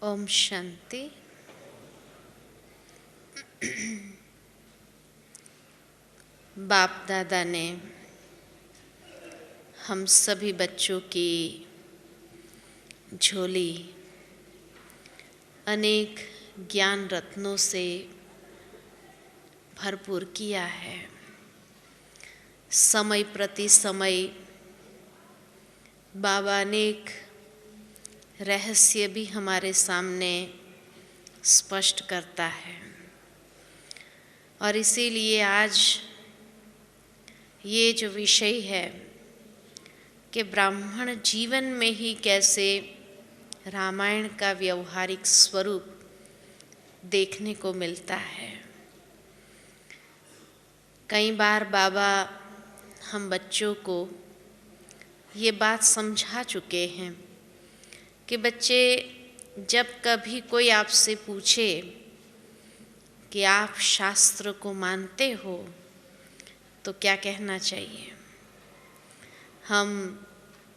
ओम शांति। बाप दादा ने हम सभी बच्चों की झोली अनेक ज्ञान रत्नों से भरपूर किया है। समय प्रति समय बाबा अनेक रहस्य भी हमारे सामने स्पष्ट करता है और इसीलिए आज ये जो विषय है कि ब्राह्मण जीवन में ही कैसे रामायण का व्यवहारिक स्वरूप देखने को मिलता है। कई बार बाबा हम बच्चों को ये बात समझा चुके हैं कि बच्चे, जब कभी कोई आपसे पूछे कि आप शास्त्र को मानते हो तो क्या कहना चाहिए। हम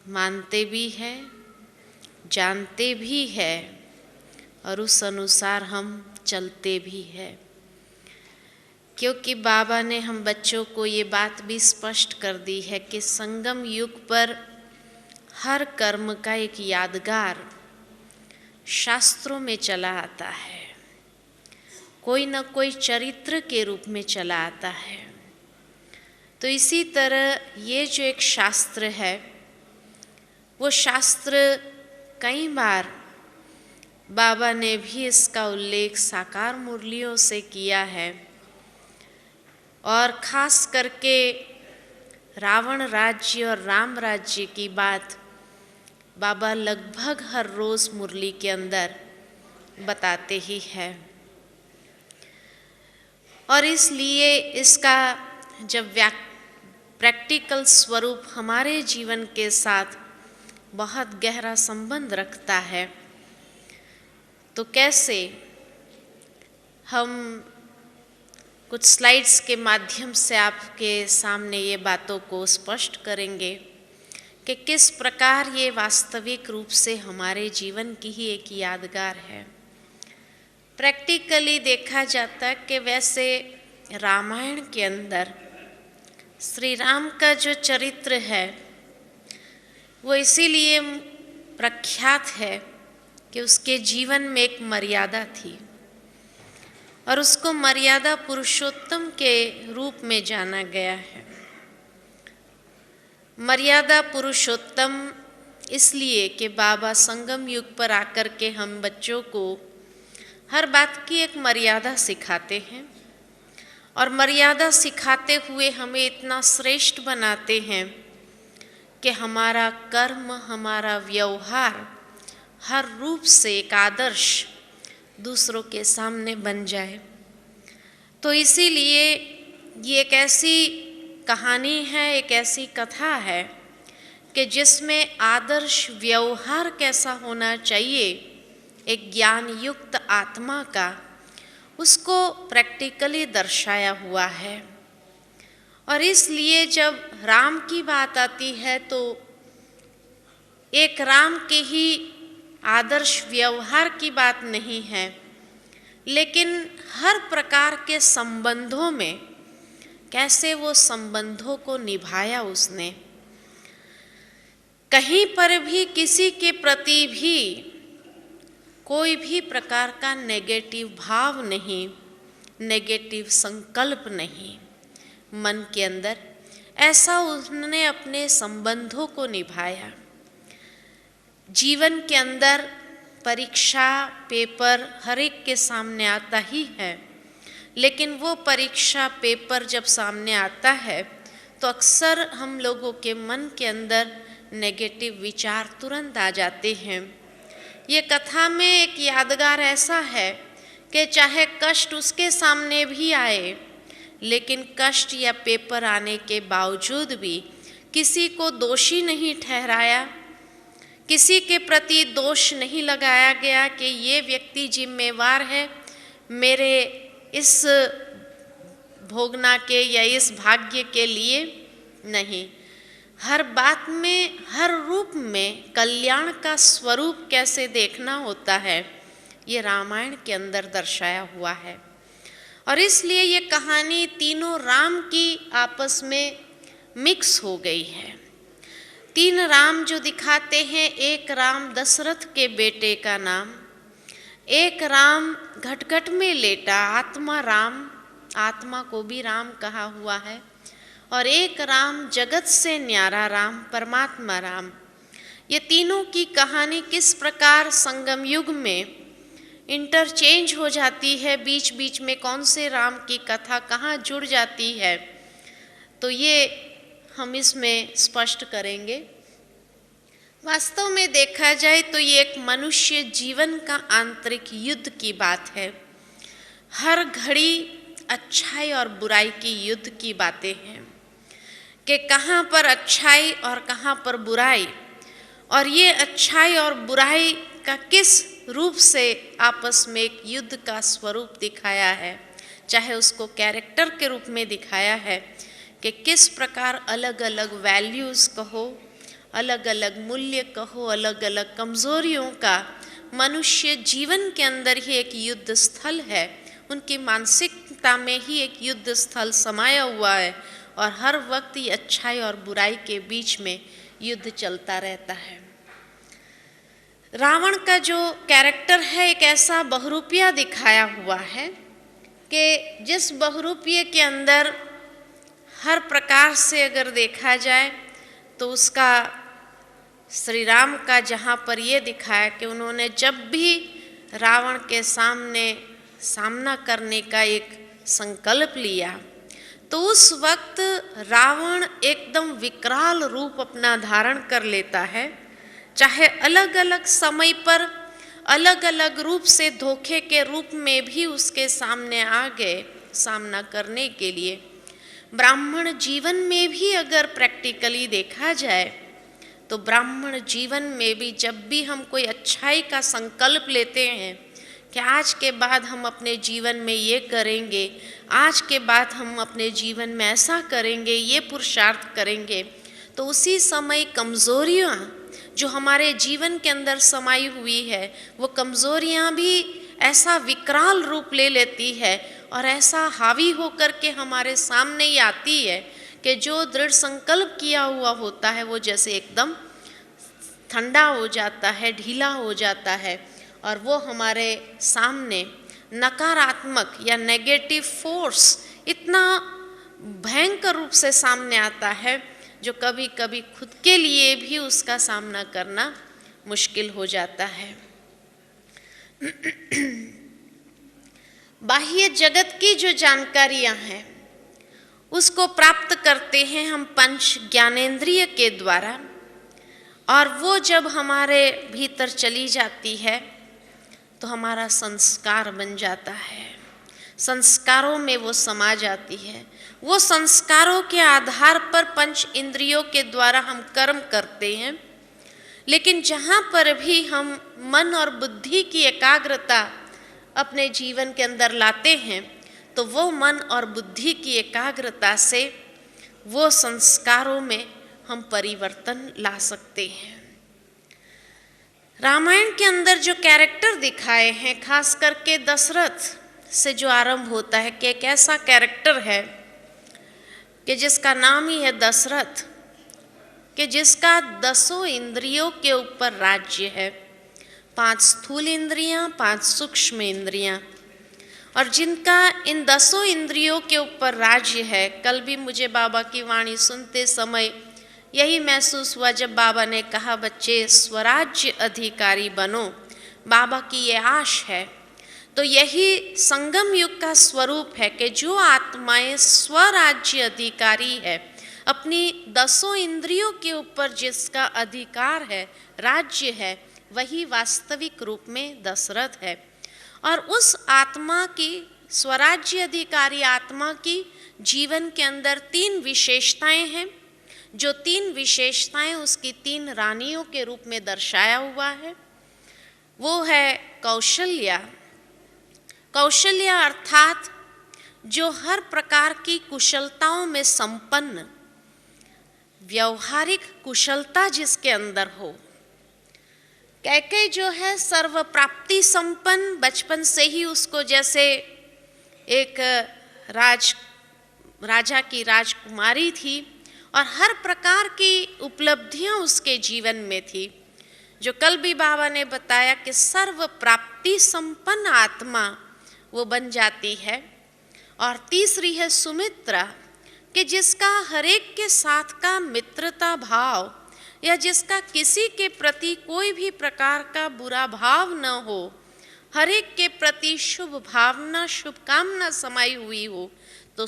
मानते भी हैं, जानते भी हैं और उस अनुसार हम चलते भी हैं, क्योंकि बाबा ने हम बच्चों को ये बात भी स्पष्ट कर दी है कि संगम युग पर हर कर्म का एक यादगार शास्त्रों में चला आता है, कोई न कोई चरित्र के रूप में चला आता है। तो इसी तरह ये जो एक शास्त्र है, वो शास्त्र कई बार बाबा ने भी इसका उल्लेख साकार मुरलियों से किया है और ख़ास करके रावण राज्य और राम राज्य की बात बाबा लगभग हर रोज़ मुरली के अंदर बताते ही हैं। और इसलिए इसका जब प्रैक्टिकल स्वरूप हमारे जीवन के साथ बहुत गहरा संबंध रखता है, तो कैसे हम कुछ स्लाइड्स के माध्यम से आपके सामने ये बातों को स्पष्ट करेंगे कि किस प्रकार ये वास्तविक रूप से हमारे जीवन की ही एक यादगार है। प्रैक्टिकली देखा जाता कि वैसे रामायण के अंदर श्री राम का जो चरित्र है वो इसीलिए प्रख्यात है कि उसके जीवन में एक मर्यादा थी और उसको मर्यादा पुरुषोत्तम के रूप में जाना गया है। मर्यादा पुरुषोत्तम इसलिए कि बाबा संगम युग पर आकर के हम बच्चों को हर बात की एक मर्यादा सिखाते हैं और मर्यादा सिखाते हुए हमें इतना श्रेष्ठ बनाते हैं कि हमारा कर्म, हमारा व्यवहार हर रूप से एक आदर्श दूसरों के सामने बन जाए। तो इसीलिए ये एक ऐसी कहानी है, एक ऐसी कथा है कि जिसमें आदर्श व्यवहार कैसा होना चाहिए एक ज्ञान युक्त आत्मा का, उसको प्रैक्टिकली दर्शाया हुआ है। और इसलिए जब राम की बात आती है तो एक राम के ही आदर्श व्यवहार की बात नहीं है, लेकिन हर प्रकार के संबंधों में कैसे वो संबंधों को निभाया उसने। कहीं पर भी किसी के प्रति भी कोई भी प्रकार का नेगेटिव भाव नहीं, नेगेटिव संकल्प नहीं मन के अंदर, ऐसा उन्होंने अपने संबंधों को निभाया। जीवन के अंदर परीक्षा, पेपर हर एक के सामने आता ही है, लेकिन वो परीक्षा, पेपर जब सामने आता है तो अक्सर हम लोगों के मन के अंदर नेगेटिव विचार तुरंत आ जाते हैं। ये कथा में एक यादगार ऐसा है कि चाहे कष्ट उसके सामने भी आए, लेकिन कष्ट या पेपर आने के बावजूद भी किसी को दोषी नहीं ठहराया, किसी के प्रति दोष नहीं लगाया गया कि ये व्यक्ति जिम्मेवार है मेरे इस भोगना के या इस भाग्य के लिए। नहीं, हर बात में, हर रूप में कल्याण का स्वरूप कैसे देखना होता है ये रामायण के अंदर दर्शाया हुआ है। और इसलिए ये कहानी तीनों राम की आपस में मिक्स हो गई है। तीन राम जो दिखाते हैं, एक राम दशरथ के बेटे का नाम, एक राम घटघट में लेटा आत्मा राम, आत्मा को भी राम कहा हुआ है, और एक राम जगत से न्यारा राम, परमात्मा राम। ये तीनों की कहानी किस प्रकार संगम युग में इंटरचेंज हो जाती है, बीच बीच में कौन से राम की कथा कहाँ जुड़ जाती है, तो ये हम इसमें स्पष्ट करेंगे। वास्तव में देखा जाए तो ये एक मनुष्य जीवन का आंतरिक युद्ध की बात है। हर घड़ी अच्छाई और बुराई की युद्ध की बातें हैं कि कहाँ पर अच्छाई और कहाँ पर बुराई, और ये अच्छाई और बुराई का किस रूप से आपस में एक युद्ध का स्वरूप दिखाया है, चाहे उसको कैरेक्टर के रूप में दिखाया है कि किस प्रकार अलग अलग वैल्यूज़ कहो, अलग अलग मूल्य कहो, अलग अलग कमज़ोरियों का मनुष्य जीवन के अंदर ही एक युद्ध स्थल है, उनकी मानसिकता में ही एक युद्ध स्थल समाया हुआ है, और हर वक्त ये अच्छाई और बुराई के बीच में युद्ध चलता रहता है। रावण का जो कैरेक्टर है एक ऐसा बहुरूपिया दिखाया हुआ है कि जिस बहुरूपिये के अंदर हर प्रकार से अगर देखा जाए तो उसका श्री राम का जहाँ पर ये दिखाया कि उन्होंने जब भी रावण के सामना करने का एक संकल्प लिया तो उस वक्त रावण एकदम विकराल रूप अपना धारण कर लेता है। चाहे अलग अलग समय पर अलग अलग रूप से धोखे के रूप में भी उसके सामने आ गए सामना करने के लिए। ब्राह्मण जीवन में भी अगर प्रैक्टिकली देखा जाए तो ब्राह्मण जीवन में भी जब भी हम कोई अच्छाई का संकल्प लेते हैं कि आज के बाद हम अपने जीवन में ये करेंगे, आज के बाद हम अपने जीवन में ऐसा करेंगे, ये पुरुषार्थ करेंगे, तो उसी समय कमज़ोरियाँ जो हमारे जीवन के अंदर समाई हुई है वो कमज़ोरियाँ भी ऐसा विकराल रूप ले लेती है और ऐसा हावी होकर के हमारे सामने ही आती है कि जो दृढ़ संकल्प किया हुआ होता है वो जैसे एकदम ठंडा हो जाता है, ढीला हो जाता है, और वो हमारे सामने नकारात्मक या नेगेटिव फोर्स इतना भयंकर रूप से सामने आता है जो कभी कभी खुद के लिए भी उसका सामना करना मुश्किल हो जाता है। बाह्य जगत की जो जानकारियां हैं उसको प्राप्त करते हैं हम पंच ज्ञानेंद्रिय के द्वारा, और वो जब हमारे भीतर चली जाती है तो हमारा संस्कार बन जाता है, संस्कारों में वो समा जाती है। वो संस्कारों के आधार पर पंच इंद्रियों के द्वारा हम कर्म करते हैं, लेकिन जहाँ पर भी हम मन और बुद्धि की एकाग्रता अपने जीवन के अंदर लाते हैं तो वो मन और बुद्धि की एकाग्रता से वो संस्कारों में हम परिवर्तन ला सकते हैं। रामायण के अंदर जो कैरेक्टर दिखाए हैं, खास करके दशरथ से जो आरंभ होता है कि एक ऐसा कैरेक्टर है कि जिसका नाम ही है दशरथ, कि जिसका 10 इंद्रियों के ऊपर राज्य है, 5 स्थूल इंद्रियां, 5 सूक्ष्म इंद्रियां, और जिनका इन 10 इंद्रियों के ऊपर राज्य है। कल भी मुझे बाबा की वाणी सुनते समय यही महसूस हुआ जब बाबा ने कहा बच्चे स्वराज्य अधिकारी बनो, बाबा की ये आश है। तो यही संगम युग का स्वरूप है कि जो आत्माएं स्वराज्य अधिकारी है, अपनी 10 इंद्रियों के ऊपर जिसका अधिकार है, राज्य है, वही वास्तविक रूप में दशरथ है। और उस आत्मा की, स्वराज्य अधिकारी आत्मा की जीवन के अंदर 3 विशेषताएं हैं, जो 3 विशेषताएं उसकी 3 रानियों के रूप में दर्शाया हुआ है। वो है कौशल्या। कौशल्या अर्थात जो हर प्रकार की कुशलताओं में संपन्न, व्यवहारिक कुशलता जिसके अंदर हो, कैकेयी जो है सर्व प्राप्ति संपन्न, बचपन से ही उसको जैसे एक राजा की राजकुमारी थी और हर प्रकार की उपलब्धियां उसके जीवन में थी। जो कल भी बाबा ने बताया कि सर्व प्राप्ति संपन्न आत्मा वो बन जाती है। और तीसरी है सुमित्रा, कि जिसका हरेक के साथ का मित्रता भाव या जिसका किसी के प्रति कोई भी प्रकार का बुरा भाव न हो, हरेक के प्रति शुभ भावना शुभकामना समाई हुई हो, तो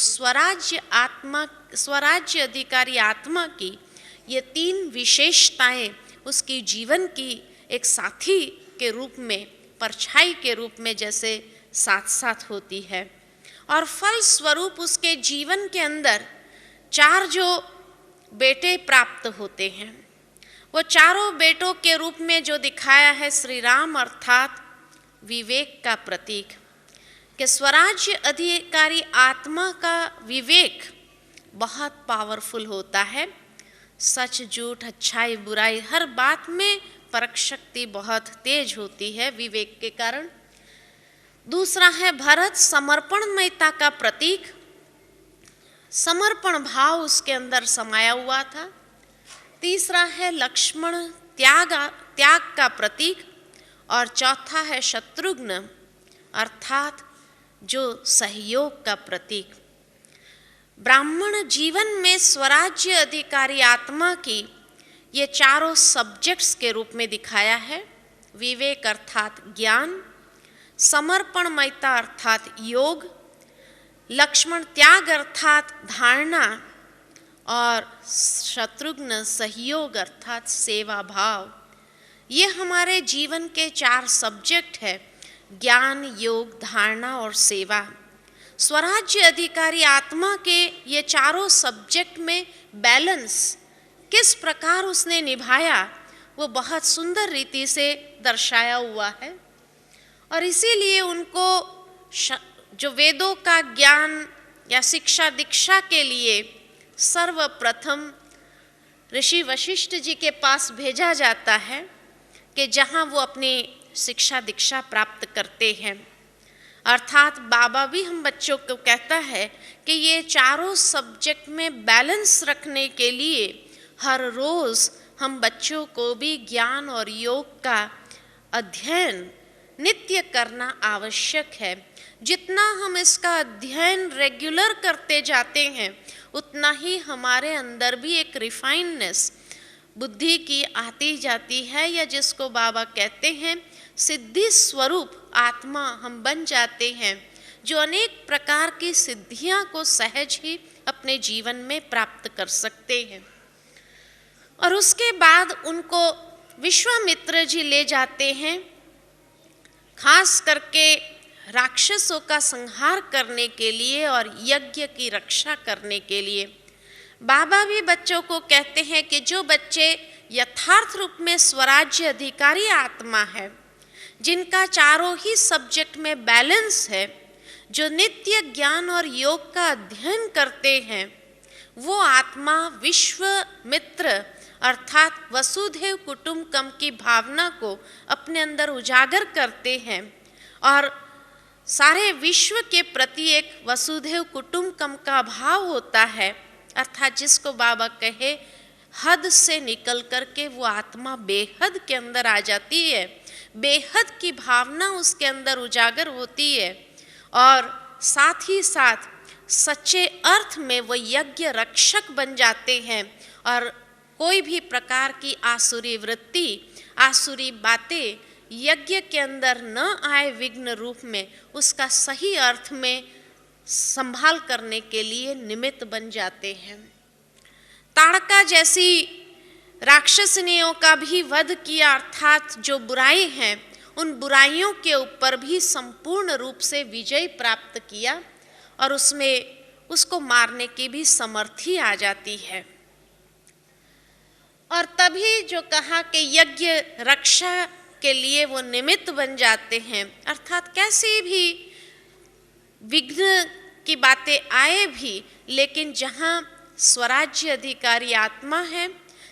स्वराज्य अधिकारी आत्मा की ये तीन विशेषताएं उसकी जीवन की एक साथी के रूप में, परछाई के रूप में जैसे साथ साथ होती है। और फल स्वरूप उसके जीवन के अंदर 4 जो बेटे प्राप्त होते हैं, वो चारों बेटों के रूप में जो दिखाया है श्री राम अर्थात विवेक का प्रतीक, कि स्वराज्य अधिकारी आत्मा का विवेक बहुत पावरफुल होता है। सच झूठ अच्छाई बुराई हर बात में परख शक्ति बहुत तेज होती है विवेक के कारण। दूसरा है भरत समर्पणमयता का प्रतीक, समर्पण भाव उसके अंदर समाया हुआ था। तीसरा है लक्ष्मण त्याग का प्रतीक और चौथा है शत्रुघ्न अर्थात जो सहयोग का प्रतीक। ब्राह्मण जीवन में स्वराज्य अधिकारी आत्मा की ये चारों सब्जेक्ट्स के रूप में दिखाया है। विवेक अर्थात ज्ञान, समर्पणमयता अर्थात योग, लक्ष्मण त्याग अर्थात धारणा और शत्रुघ्न सहयोग अर्थात सेवा भाव। ये हमारे जीवन के 4 सब्जेक्ट है, ज्ञान, योग, धारणा और सेवा। स्वराज्य अधिकारी आत्मा के ये चारों सब्जेक्ट में बैलेंस किस प्रकार उसने निभाया वो बहुत सुंदर रीति से दर्शाया हुआ है। और इसीलिए उनको जो वेदों का ज्ञान या शिक्षा दीक्षा के लिए सर्वप्रथम ऋषि वशिष्ठ जी के पास भेजा जाता है कि जहाँ वो अपनी शिक्षा दीक्षा प्राप्त करते हैं। अर्थात बाबा भी हम बच्चों को कहता है कि ये चारों सब्जेक्ट में बैलेंस रखने के लिए हर रोज़ हम बच्चों को भी ज्ञान और योग का अध्ययन नित्य करना आवश्यक है। जितना हम इसका अध्ययन रेगुलर करते जाते हैं उतना ही हमारे अंदर भी एक रिफाइननेस बुद्धि की आती जाती है, या जिसको बाबा कहते हैं सिद्धि स्वरूप आत्मा हम बन जाते हैं, जो अनेक प्रकार की सिद्धियां को सहज ही अपने जीवन में प्राप्त कर सकते हैं। और उसके बाद उनको विश्वामित्र जी ले जाते हैं, खास करके राक्षसों का संहार करने के लिए और यज्ञ की रक्षा करने के लिए। बाबा भी बच्चों को कहते हैं कि जो बच्चे यथार्थ रूप में स्वराज्य अधिकारी आत्मा है, जिनका चारों ही सब्जेक्ट में बैलेंस है, जो नित्य ज्ञान और योग का अध्ययन करते हैं, वो आत्मा विश्वामित्र अर्थात वसुधैव कुटुंबकम की भावना को अपने अंदर उजागर करते हैं और सारे विश्व के प्रति एक वसुधैव कुटुंबकम का भाव होता है। अर्थात जिसको बाबा कहे हद से निकल करके वो आत्मा बेहद के अंदर आ जाती है, बेहद की भावना उसके अंदर उजागर होती है और साथ ही साथ सच्चे अर्थ में वो यज्ञ रक्षक बन जाते हैं और कोई भी प्रकार की आसुरी वृत्ति, आसुरी बातें यज्ञ के अंदर न आए विघ्न रूप में उसका सही अर्थ में संभाल करने के लिए निमित्त बन जाते हैं। ताड़का जैसी राक्षसनियों का भी वध किया, अर्थात जो बुराई हैं उन बुराइयों के ऊपर भी संपूर्ण रूप से विजय प्राप्त किया और उसमें उसको मारने की भी समर्थी आ जाती है। और तभी जो कहा कि यज्ञ रक्षा के लिए वो निमित्त बन जाते हैं, अर्थात कैसे भी विघ्न की बातें आए भी, लेकिन जहाँ स्वराज्य अधिकारी आत्मा है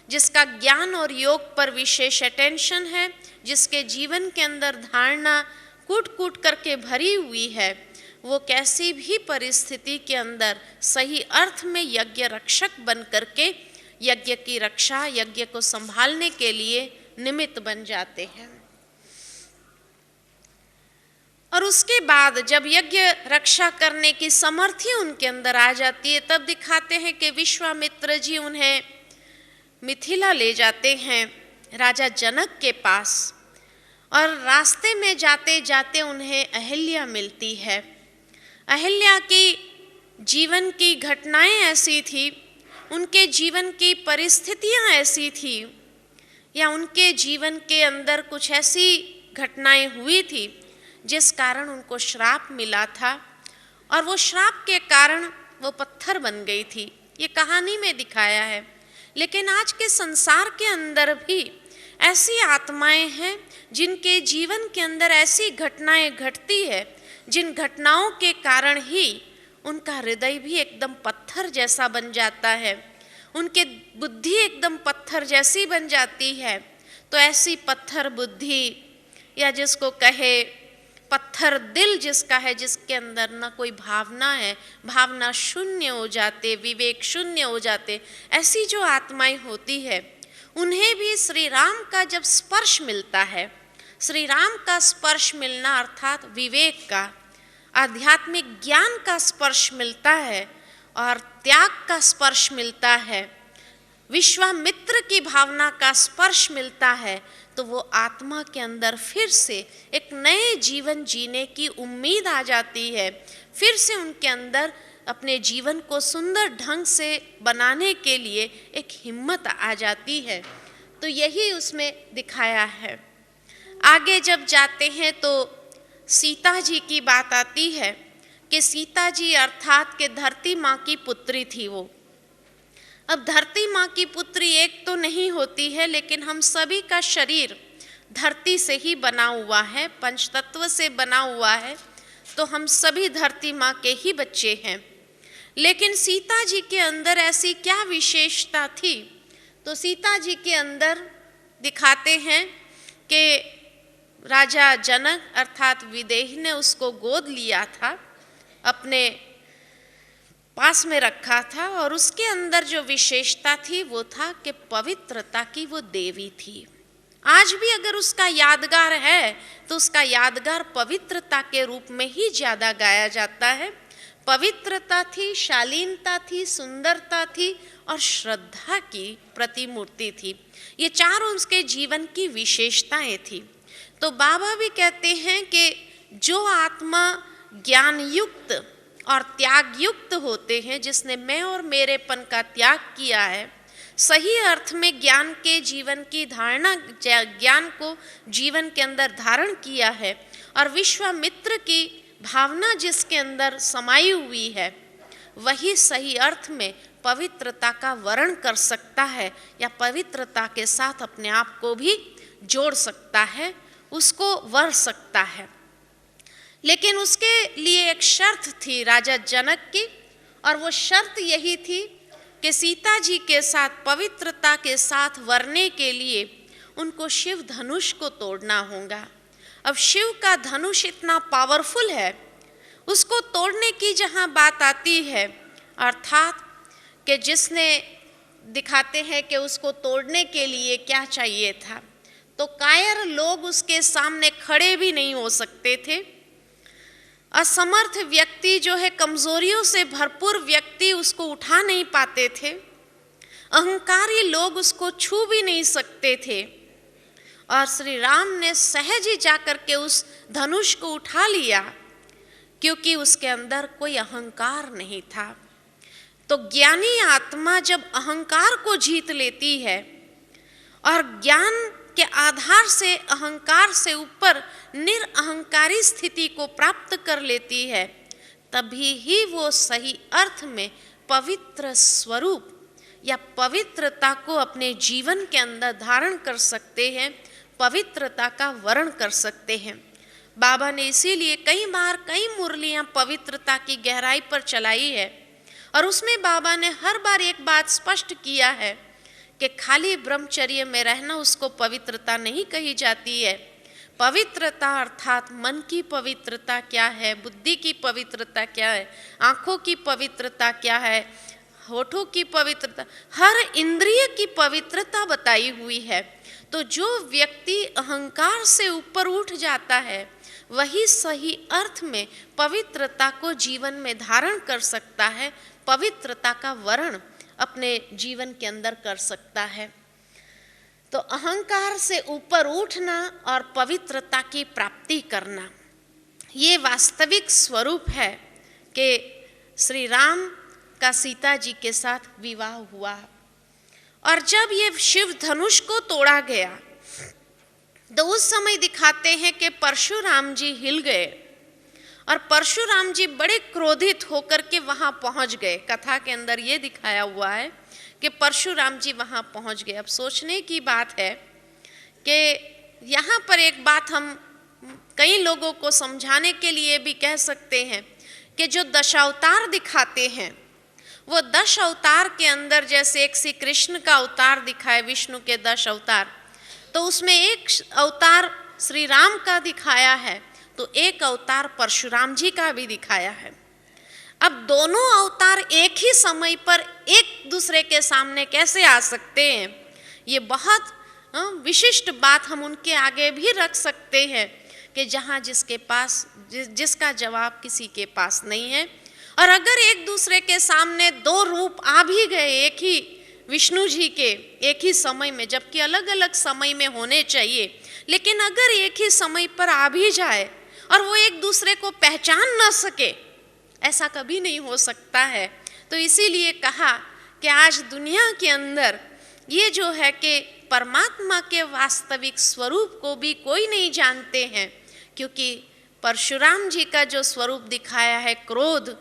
जिसका ज्ञान और योग पर विशेष अटेंशन है, जिसके जीवन के अंदर धारणा कूट कूट करके भरी हुई है, वो कैसी भी परिस्थिति के अंदर सही अर्थ में यज्ञ रक्षक बन करके यज्ञ की रक्षा, यज्ञ को संभालने के लिए निमित्त बन जाते हैं। और उसके बाद जब यज्ञ रक्षा करने की समर्थी उनके अंदर आ जाती है, तब दिखाते हैं कि विश्वामित्र जी उन्हें मिथिला ले जाते हैं राजा जनक के पास। और रास्ते में जाते जाते उन्हें अहिल्या मिलती है। अहिल्या की जीवन की घटनाएं ऐसी थी, उनके जीवन की परिस्थितियां ऐसी थी, या उनके जीवन के अंदर कुछ ऐसी घटनाएं हुई थी जिस कारण उनको श्राप मिला था, और वो श्राप के कारण वो पत्थर बन गई थी। ये कहानी में दिखाया है। लेकिन आज के संसार के अंदर भी ऐसी आत्माएं हैं जिनके जीवन के अंदर ऐसी घटनाएं घटती है, जिन घटनाओं के कारण ही उनका हृदय भी एकदम पत्थर जैसा बन जाता है, उनके बुद्धि एकदम पत्थर जैसी बन जाती है। तो ऐसी पत्थर बुद्धि, या जिसको कहे पत्थर दिल जिसका है, जिसके अंदर ना कोई भावना है, भावना शून्य हो जाते, विवेक शून्य हो जाते, ऐसी जो आत्माएं होती है, उन्हें भी श्री राम का जब स्पर्श मिलता है, श्री राम का स्पर्श मिलना अर्थात विवेक का, आध्यात्मिक ज्ञान का स्पर्श मिलता है और त्याग का स्पर्श मिलता है, विश्वामित्र की भावना का स्पर्श मिलता है, तो वो आत्मा के अंदर फिर से एक नए जीवन जीने की उम्मीद आ जाती है। फिर से उनके अंदर अपने जीवन को सुंदर ढंग से बनाने के लिए एक हिम्मत आ जाती है। तो यही उसमें दिखाया है। आगे जब जाते हैं तो सीता जी की बात आती है कि सीता जी अर्थात के धरती माँ की पुत्री थी वो। अब धरती माँ की पुत्री एक तो नहीं होती है, लेकिन हम सभी का शरीर धरती से ही बना हुआ है, पंचतत्व से बना हुआ है, तो हम सभी धरती माँ के ही बच्चे हैं। लेकिन सीता जी के अंदर ऐसी क्या विशेषता थी? तो सीता जी के अंदर दिखाते हैं कि राजा जनक अर्थात विदेही ने उसको गोद लिया था, अपने पास में रखा था, और उसके अंदर जो विशेषता थी वो था कि पवित्रता की वो देवी थी। आज भी अगर उसका यादगार है तो उसका यादगार पवित्रता के रूप में ही ज़्यादा गाया जाता है। पवित्रता थी, शालीनता थी, सुंदरता थी और श्रद्धा की प्रतिमूर्ति थी। ये चारों उसके जीवन की विशेषताएं थी। तो बाबा भी कहते हैं कि जो आत्मा ज्ञान युक्त और त्याग युक्त होते हैं, जिसने मैं और मेरेपन का त्याग किया है, सही अर्थ में ज्ञान के जीवन की धारणा, ज्ञान को जीवन के अंदर धारण किया है, और विश्वामित्र की भावना जिसके अंदर समाई हुई है, वही सही अर्थ में पवित्रता का वर्ण कर सकता है, या पवित्रता के साथ अपने आप को भी जोड़ सकता है, उसको वर सकता है। लेकिन उसके लिए एक शर्त थी राजा जनक की, और वो शर्त यही थी कि सीता जी के साथ पवित्रता के साथ वरने के लिए उनको शिव धनुष को तोड़ना होगा। अब शिव का धनुष इतना पावरफुल है, उसको तोड़ने की जहाँ बात आती है, अर्थात कि जिसने दिखाते हैं कि उसको तोड़ने के लिए क्या चाहिए था, तो कायर लोग उसके सामने खड़े भी नहीं हो सकते थे। असमर्थ व्यक्ति जो है, कमजोरियों से भरपूर व्यक्ति उसको उठा नहीं पाते थे। अहंकारी लोग उसको छू भी नहीं सकते थे। और श्री राम ने सहज ही जाकर के उस धनुष को उठा लिया, क्योंकि उसके अंदर कोई अहंकार नहीं था। तो ज्ञानी आत्मा जब अहंकार को जीत लेती है और ज्ञान के आधार से अहंकार से ऊपर निरअहंकारी स्थिति को प्राप्त कर लेती है, तभी ही वो सही अर्थ में पवित्र स्वरूप या पवित्रता को अपने जीवन के अंदर धारण कर सकते हैं, पवित्रता का वर्ण कर सकते हैं। बाबा ने इसीलिए कई बार कई मुरलियां पवित्रता की गहराई पर चलाई है, और उसमें बाबा ने हर बार एक बात स्पष्ट किया है कि खाली ब्रह्मचर्य में रहना उसको पवित्रता नहीं कही जाती है। पवित्रता अर्थात मन की पवित्रता क्या है, बुद्धि की पवित्रता क्या है, आँखों की पवित्रता क्या है, होठों की पवित्रता, हर इंद्रिय की पवित्रता बताई हुई है। तो जो व्यक्ति अहंकार से ऊपर उठ जाता है वही सही अर्थ में पवित्रता को जीवन में धारण कर सकता है, पवित्रता का वर्ण अपने जीवन के अंदर कर सकता है। तो अहंकार से ऊपर उठना और पवित्रता की प्राप्ति करना, ये वास्तविक स्वरूप है कि श्री राम का सीता जी के साथ विवाह हुआ। और जब ये शिव धनुष को तोड़ा गया तो उस समय दिखाते हैं कि परशुराम जी हिल गए और परशुराम जी बड़े क्रोधित होकर के वहां पहुंच गए। कथा के अंदर ये दिखाया हुआ है कि परशुराम जी वहां पहुंच गए। अब सोचने की बात है कि यहाँ पर एक बात हम कई लोगों को समझाने के लिए भी कह सकते हैं कि जो दशावतार दिखाते हैं वो 10 अवतार के अंदर, जैसे एक श्री कृष्ण का अवतार दिखाए, विष्णु के 10 अवतार, तो उसमें एक अवतार श्री राम का दिखाया है, तो एक अवतार परशुराम जी का भी दिखाया है। अब दोनों अवतार एक ही समय पर एक दूसरे के सामने कैसे आ सकते हैं, ये बहुत विशिष्ट बात हम उनके आगे भी रख सकते हैं कि जहाँ जिसके पास जिसका जवाब किसी के पास नहीं है। और अगर एक दूसरे के सामने 2 रूप आ भी गए एक ही विष्णु जी के एक ही समय में, जबकि अलग अलग समय में होने चाहिए, लेकिन अगर एक ही समय पर आ भी जाए और वो एक दूसरे को पहचान न सके, ऐसा कभी नहीं हो सकता है। तो इसीलिए कहा कि आज दुनिया के अंदर ये जो है कि परमात्मा के वास्तविक स्वरूप को भी कोई नहीं जानते हैं, क्योंकि परशुराम जी का जो स्वरूप दिखाया है क्रोध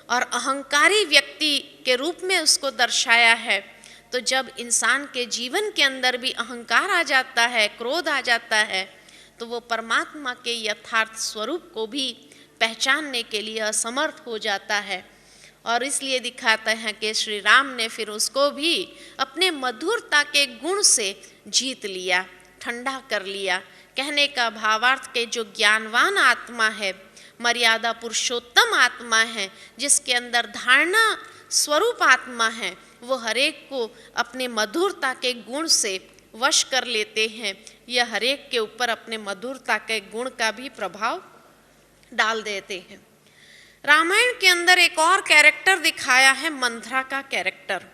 और अहंकारी व्यक्ति के रूप में उसको दर्शाया है। तो जब इंसान के जीवन के अंदर भी अहंकार आ जाता है, क्रोध आ जाता है, तो वो परमात्मा के यथार्थ स्वरूप को भी पहचानने के लिए असमर्थ हो जाता है। और इसलिए दिखाता है कि श्री राम ने फिर उसको भी अपने मधुरता के गुण से जीत लिया, ठंडा कर लिया। कहने का भावार्थ के जो ज्ञानवान आत्मा है, मर्यादा पुरुषोत्तम आत्मा है, जिसके अंदर धारणा स्वरूप आत्मा है, वो हरेक को अपने मधुरता के गुण से वश कर लेते हैं। यह हरेक के ऊपर अपने मधुरता के गुण का भी प्रभाव डाल देते हैं। रामायण के अंदर एक और कैरेक्टर दिखाया है, मंथरा का कैरेक्टर।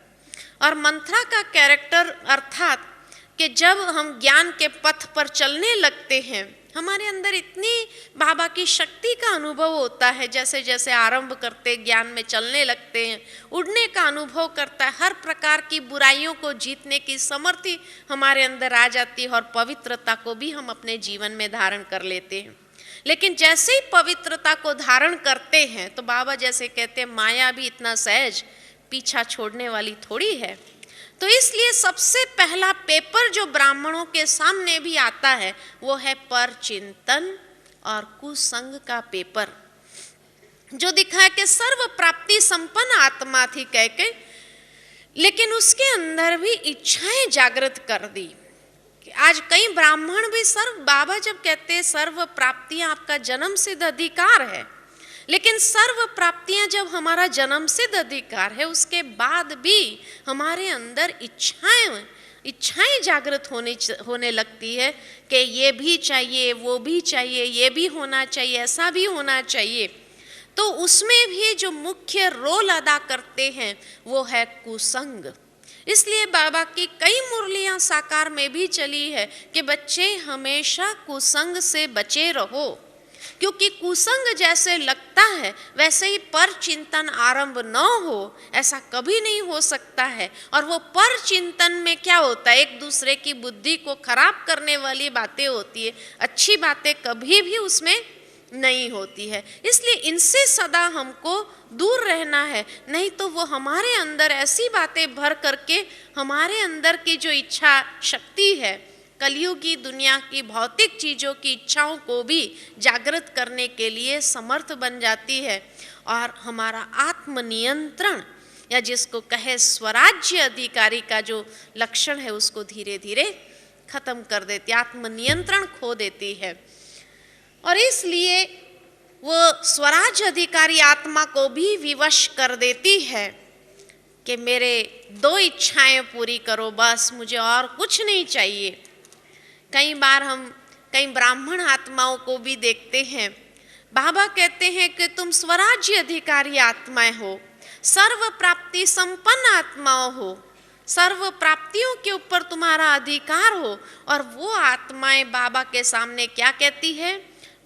और मंथरा का कैरेक्टर अर्थात कि जब हम ज्ञान के पथ पर चलने लगते हैं, हमारे अंदर इतनी बाबा की शक्ति का अनुभव होता है, जैसे जैसे आरंभ करते ज्ञान में चलने लगते हैं, उड़ने का अनुभव करता है, हर प्रकार की बुराइयों को जीतने की समर्थी हमारे अंदर आ जाती है और पवित्रता को भी हम अपने जीवन में धारण कर लेते हैं। लेकिन जैसे ही पवित्रता को धारण करते हैं तो बाबा जैसे कहते हैं, माया भी इतना सहज पीछा छोड़ने वाली थोड़ी है। तो इसलिए सबसे पहला पेपर जो ब्राह्मणों के सामने भी आता है वो है पर चिंतन और कुसंग का पेपर, जो दिखाया कि सर्व प्राप्ति संपन्न आत्मा थी कहके, लेकिन उसके अंदर भी इच्छाएं जागृत कर दी। आज कई ब्राह्मण भी बाबा जब कहते हैं सर्व प्राप्तियां आपका जन्म सिद्ध अधिकार है, लेकिन सर्व प्राप्तियां जब हमारा जन्म सिद्ध अधिकार है, उसके बाद भी हमारे अंदर इच्छाएं जागृत होने लगती है कि ये भी चाहिए, वो भी चाहिए, ये भी होना चाहिए, ऐसा भी होना चाहिए। तो उसमें भी जो मुख्य रोल अदा करते हैं वो है कुसंग। इसलिए बाबा की कई मुरलियां साकार में भी चली है कि बच्चे हमेशा कुसंग से बचे रहो, क्योंकि कुसंग जैसे लगता है वैसे ही पर चिंतन आरंभ न हो ऐसा कभी नहीं हो सकता है। और वो पर चिंतन में क्या होता है, एक दूसरे की बुद्धि को खराब करने वाली बातें होती है, अच्छी बातें कभी भी उसमें नहीं होती है। इसलिए इनसे सदा हमको दूर रहना है, नहीं तो वो हमारे अंदर ऐसी बातें भर करके हमारे अंदर की जो इच्छा शक्ति है, कलयुगी दुनिया की भौतिक चीज़ों की इच्छाओं को भी जागृत करने के लिए समर्थ बन जाती है। और हमारा आत्मनियंत्रण या जिसको कहे स्वराज्य अधिकारी का जो लक्षण है उसको धीरे धीरे खत्म कर देती, आत्मनियंत्रण खो देती है। और इसलिए वो स्वराज्य अधिकारी आत्मा को भी विवश कर देती है कि मेरे 2 इच्छाएं पूरी करो, बस मुझे और कुछ नहीं चाहिए। कई बार हम कई ब्राह्मण आत्माओं को भी देखते हैं, बाबा कहते हैं कि तुम स्वराज्य अधिकारी आत्माएं हो, सर्व प्राप्ति संपन्न आत्माओं हो, सर्व प्राप्तियों के ऊपर तुम्हारा अधिकार हो। और वो आत्माएं बाबा के सामने क्या कहती है,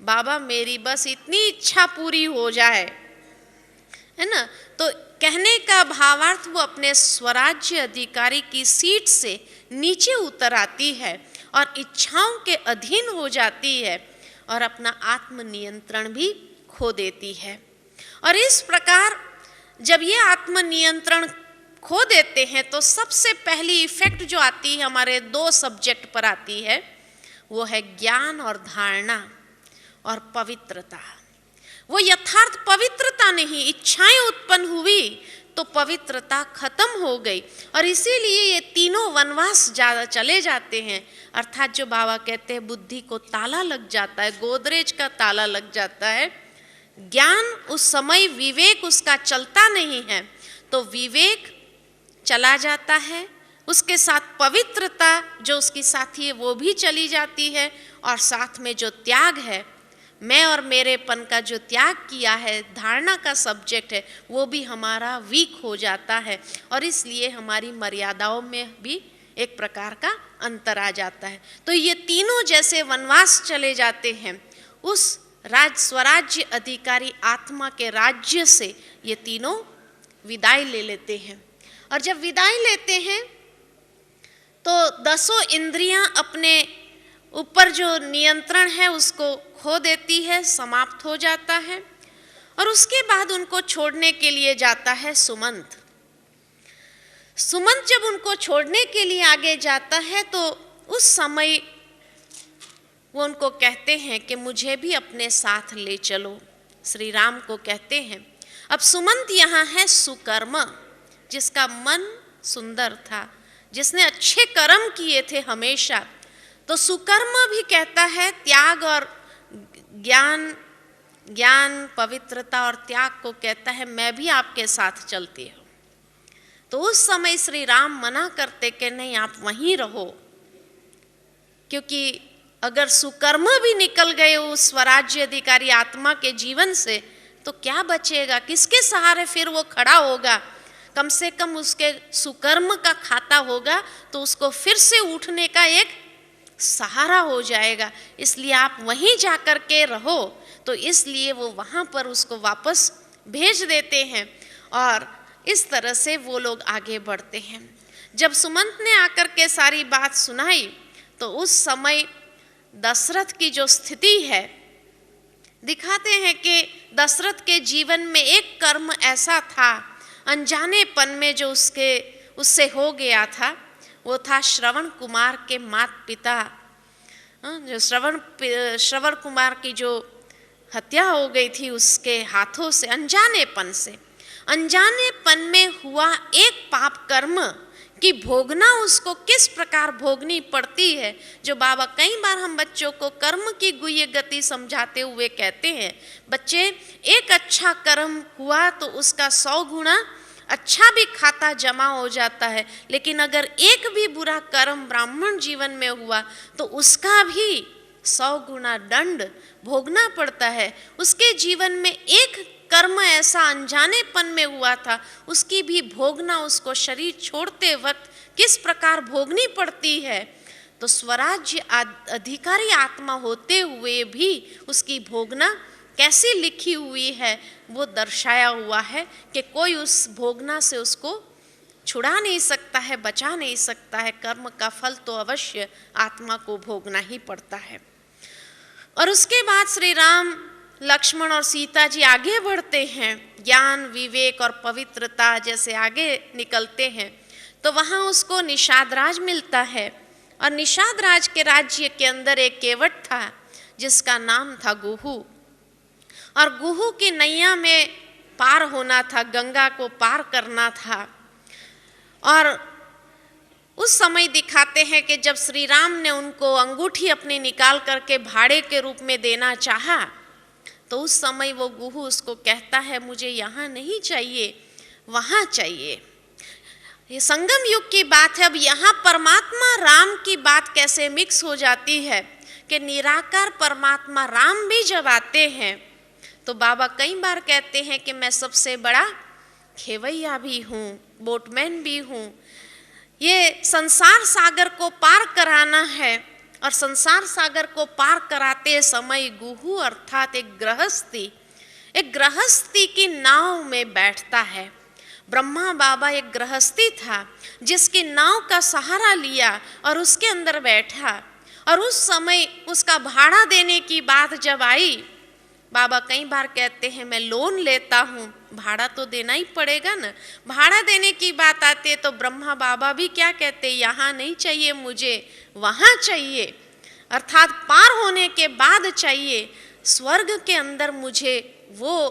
बाबा मेरी बस इतनी इच्छा पूरी हो जाए, है ना। तो कहने का भावार्थ वो अपने स्वराज्य अधिकारी की सीट से नीचे उतर आती है और इच्छाओं के अधीन हो जाती है और अपना आत्मनियंत्रण भी खो देती है। और इस प्रकार जब ये आत्मनियंत्रण खो देते हैं तो सबसे पहली इफेक्ट जो आती है हमारे 2 सब्जेक्ट पर आती है, वो है ज्ञान और धारणा और पवित्रता। वो यथार्थ पवित्रता नहीं, इच्छाएं उत्पन्न हुई तो पवित्रता खत्म हो गई। और इसीलिए ये तीनों वनवास चले जाते हैं, अर्थात जो बाबा कहते हैं बुद्धि को ताला लग जाता है, गोदरेज का ताला लग जाता है। ज्ञान उस समय विवेक उसका चलता नहीं है, तो विवेक चला जाता है, उसके साथ पवित्रता जो उसकी साथी है वो भी चली जाती है, और साथ में जो त्याग है, मैं और मेरेपन का जो त्याग किया है, धारणा का सब्जेक्ट है, वो भी हमारा वीक हो जाता है। और इसलिए हमारी मर्यादाओं में भी एक प्रकार का अंतर आ जाता है। तो ये तीनों जैसे वनवास चले जाते हैं, उस स्वराज्य अधिकारी आत्मा के राज्य से ये तीनों विदाई ले लेते हैं। और जब विदाई लेते हैं तो 10 इंद्रियां अपने ऊपर जो नियंत्रण है उसको खो देती है, समाप्त हो जाता है। और उसके बाद उनको छोड़ने के लिए जाता है सुमंत। सुमंत जब उनको छोड़ने के लिए आगे जाता है तो उस समय वो उनको कहते हैं कि मुझे भी अपने साथ ले चलो। श्री राम को कहते हैं। अब सुमंत यहाँ है सुकर्म, जिसका मन सुंदर था, जिसने अच्छे कर्म किए थे हमेशा। तो सुकर्म भी कहता है त्याग और ज्ञान पवित्रता और त्याग को कहता है मैं भी आपके साथ चलती हूँ। तो उस समय श्री राम मना करते कि नहीं, आप वहीं रहो, क्योंकि अगर सुकर्म भी निकल गए उस स्वराज्य अधिकारी आत्मा के जीवन से तो क्या बचेगा, किसके सहारे फिर वो खड़ा होगा। कम से कम उसके सुकर्म का खाता होगा तो उसको फिर से उठने का एक सहारा हो जाएगा। इसलिए आप वहीं जाकर के रहो। तो इसलिए वो वहाँ पर उसको वापस भेज देते हैं और इस तरह से वो लोग आगे बढ़ते हैं। जब सुमंत ने आकर के सारी बात सुनाई तो उस समय दशरथ की जो स्थिति है दिखाते हैं कि दशरथ के जीवन में एक कर्म ऐसा था अनजानेपन में जो उससे हो गया था, वो था श्रवण कुमार के माता पिता, जो श्रवण कुमार की जो हत्या हो गई थी उसके हाथों से, अनजानेपन में हुआ एक पाप कर्म कि भोगना उसको किस प्रकार भोगनी पड़ती है, जो बाबा कई बार हम बच्चों को कर्म की गुह्य गति समझाते हुए कहते हैं, बच्चे एक अच्छा कर्म हुआ तो उसका 100 गुना अच्छा भी खाता जमा हो जाता है, लेकिन अगर एक भी बुरा कर्म ब्राह्मण जीवन में हुआ तो उसका भी 100 गुना दंड भोगना पड़ता है। उसके जीवन में एक कर्म ऐसा अनजानेपन में हुआ था, उसकी भी भोगना उसको शरीर छोड़ते वक्त किस प्रकार भोगनी पड़ती है। तो स्वराज्य अधिकारी आत्मा होते हुए भी उसकी भोगना कैसी लिखी हुई है वो दर्शाया हुआ है कि कोई उस भोगना से उसको छुड़ा नहीं सकता है, बचा नहीं सकता है। कर्म का फल तो अवश्य आत्मा को भोगना ही पड़ता है। और उसके बाद श्री राम लक्ष्मण और सीता जी आगे बढ़ते हैं, ज्ञान विवेक और पवित्रता जैसे आगे निकलते हैं तो वहाँ उसको निषाद राज मिलता है। और निषाद राज के राज्य के अंदर एक केवट था जिसका नाम था गुहू। और गुहू की नैया में पार होना था, गंगा को पार करना था। और उस समय दिखाते हैं कि जब श्री राम ने उनको अंगूठी अपनी निकाल करके भाड़े के रूप में देना चाहा, तो उस समय वो गुहू उसको कहता है मुझे यहाँ नहीं चाहिए, वहाँ चाहिए। ये संगम युग की बात है। अब यहाँ परमात्मा राम की बात कैसे मिक्स हो जाती है कि निराकार परमात्मा राम भी जब आते हैं तो बाबा कई बार कहते हैं कि मैं सबसे बड़ा खेवैया भी हूँ, बोटमैन भी हूँ। ये संसार सागर को पार कराना है, और संसार सागर को पार कराते समय गुहू अर्थात एक गृहस्थी की नाव में बैठता है। ब्रह्मा बाबा एक गृहस्थी था जिसकी नाव का सहारा लिया और उसके अंदर बैठा, और उस समय उसका भाड़ा देने की बात जब आई, बाबा कई बार कहते हैं मैं लोन लेता हूँ, भाड़ा तो देना ही पड़ेगा ना। भाड़ा देने की बात आती है तो ब्रह्मा बाबा भी क्या कहते हैं, यहाँ नहीं चाहिए मुझे, वहाँ चाहिए, अर्थात पार होने के बाद चाहिए, स्वर्ग के अंदर मुझे वो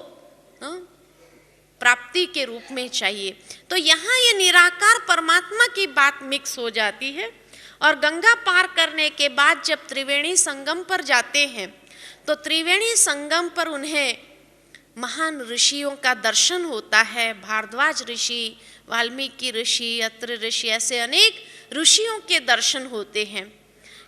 प्राप्ति के रूप में चाहिए। तो यहाँ ये निराकार परमात्मा की बात मिक्स हो जाती है। और गंगा पार करने के बाद जब त्रिवेणी संगम पर जाते हैं तो त्रिवेणी संगम पर उन्हें महान ऋषियों का दर्शन होता है। भारद्वाज ऋषि, वाल्मीकि ऋषि, अत्रि ऋषि, ऐसे अनेक ऋषियों के दर्शन होते हैं।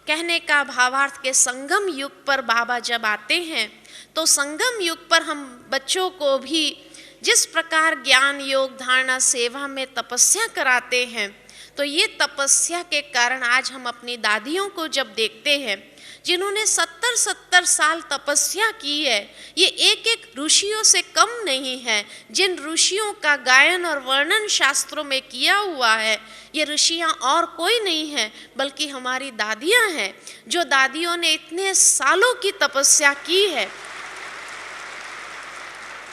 कहने का भावार्थ के संगम युग पर बाबा जब आते हैं तो संगम युग पर हम बच्चों को भी जिस प्रकार ज्ञान योग धारणा सेवा में तपस्या कराते हैं, तो ये तपस्या के कारण आज हम अपनी दादियों को जब देखते हैं जिन्होंने 70-70 साल तपस्या की है, ये एक एक ऋषियों से कम नहीं है। जिन ऋषियों का गायन और वर्णन शास्त्रों में किया हुआ है, ये ऋषियाँ और कोई नहीं है बल्कि हमारी दादियाँ हैं, जो दादियों ने इतने सालों की तपस्या की है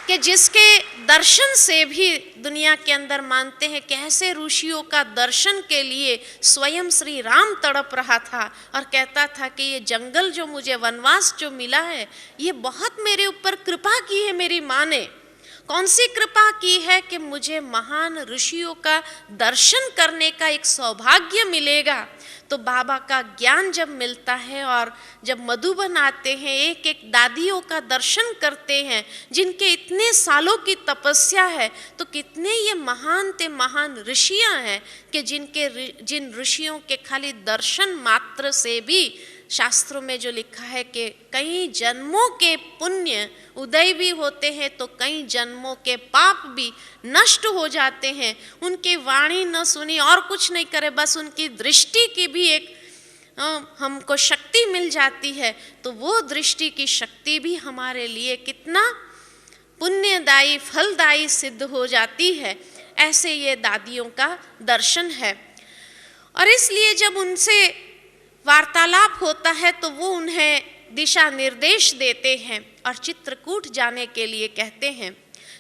कि जिसके दर्शन से भी दुनिया के अंदर मानते हैं कि ऐसे ऋषियों का दर्शन के लिए स्वयं श्री राम तड़प रहा था और कहता था कि ये जंगल जो मुझे वनवास जो मिला है, ये बहुत मेरे ऊपर कृपा की है मेरी माँ ने। कौन सी कृपा की है कि मुझे महान ऋषियों का दर्शन करने का एक सौभाग्य मिलेगा। तो बाबा का ज्ञान जब मिलता है और जब मधुबन आते हैं, एक एक दादियों का दर्शन करते हैं जिनके इतने सालों की तपस्या है, तो कितने ये महान ऋषियाँ हैं कि जिन ऋषियों के खाली दर्शन मात्र से भी शास्त्रों में जो लिखा है कि कई जन्मों के पुण्य उदय भी होते हैं तो कई जन्मों के पाप भी नष्ट हो जाते हैं। उनकी वाणी न सुनी और कुछ नहीं करे, बस उनकी दृष्टि की भी एक हमको शक्ति मिल जाती है, तो वो दृष्टि की शक्ति भी हमारे लिए कितना पुण्यदायी फलदायी सिद्ध हो जाती है। ऐसे ये दादियों का दर्शन है। और इसलिए जब उनसे वार्तालाप होता है तो वो उन्हें दिशा निर्देश देते हैं और चित्रकूट जाने के लिए कहते हैं।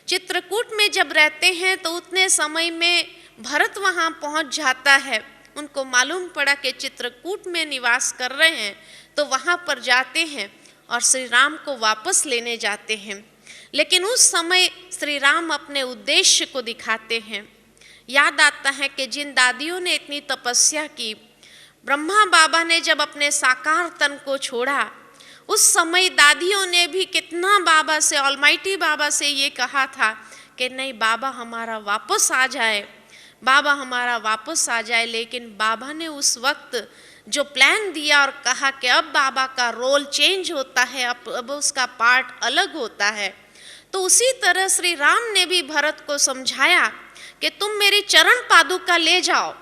चित्रकूट में जब रहते हैं तो उतने समय में भरत वहाँ पहुँच जाता है। उनको मालूम पड़ा कि चित्रकूट में निवास कर रहे हैं, तो वहाँ पर जाते हैं और श्री राम को वापस लेने जाते हैं। लेकिन उस समय श्री राम अपने उद्देश्य को दिखाते हैं। याद आता है कि जिन दादियों ने इतनी तपस्या की, ब्रह्मा बाबा ने जब अपने साकार तन को छोड़ा, उस समय दादियों ने भी कितना बाबा से, ऑलमाइटी बाबा से ये कहा था कि नहीं बाबा हमारा वापस आ जाए, बाबा हमारा वापस आ जाए। लेकिन बाबा ने उस वक्त जो प्लान दिया और कहा कि अब बाबा का रोल चेंज होता है, अब उसका पार्ट अलग होता है, तो उसी तरह श्री राम ने भी भरत को समझाया कि तुम मेरी चरण पादुका ले जाओ,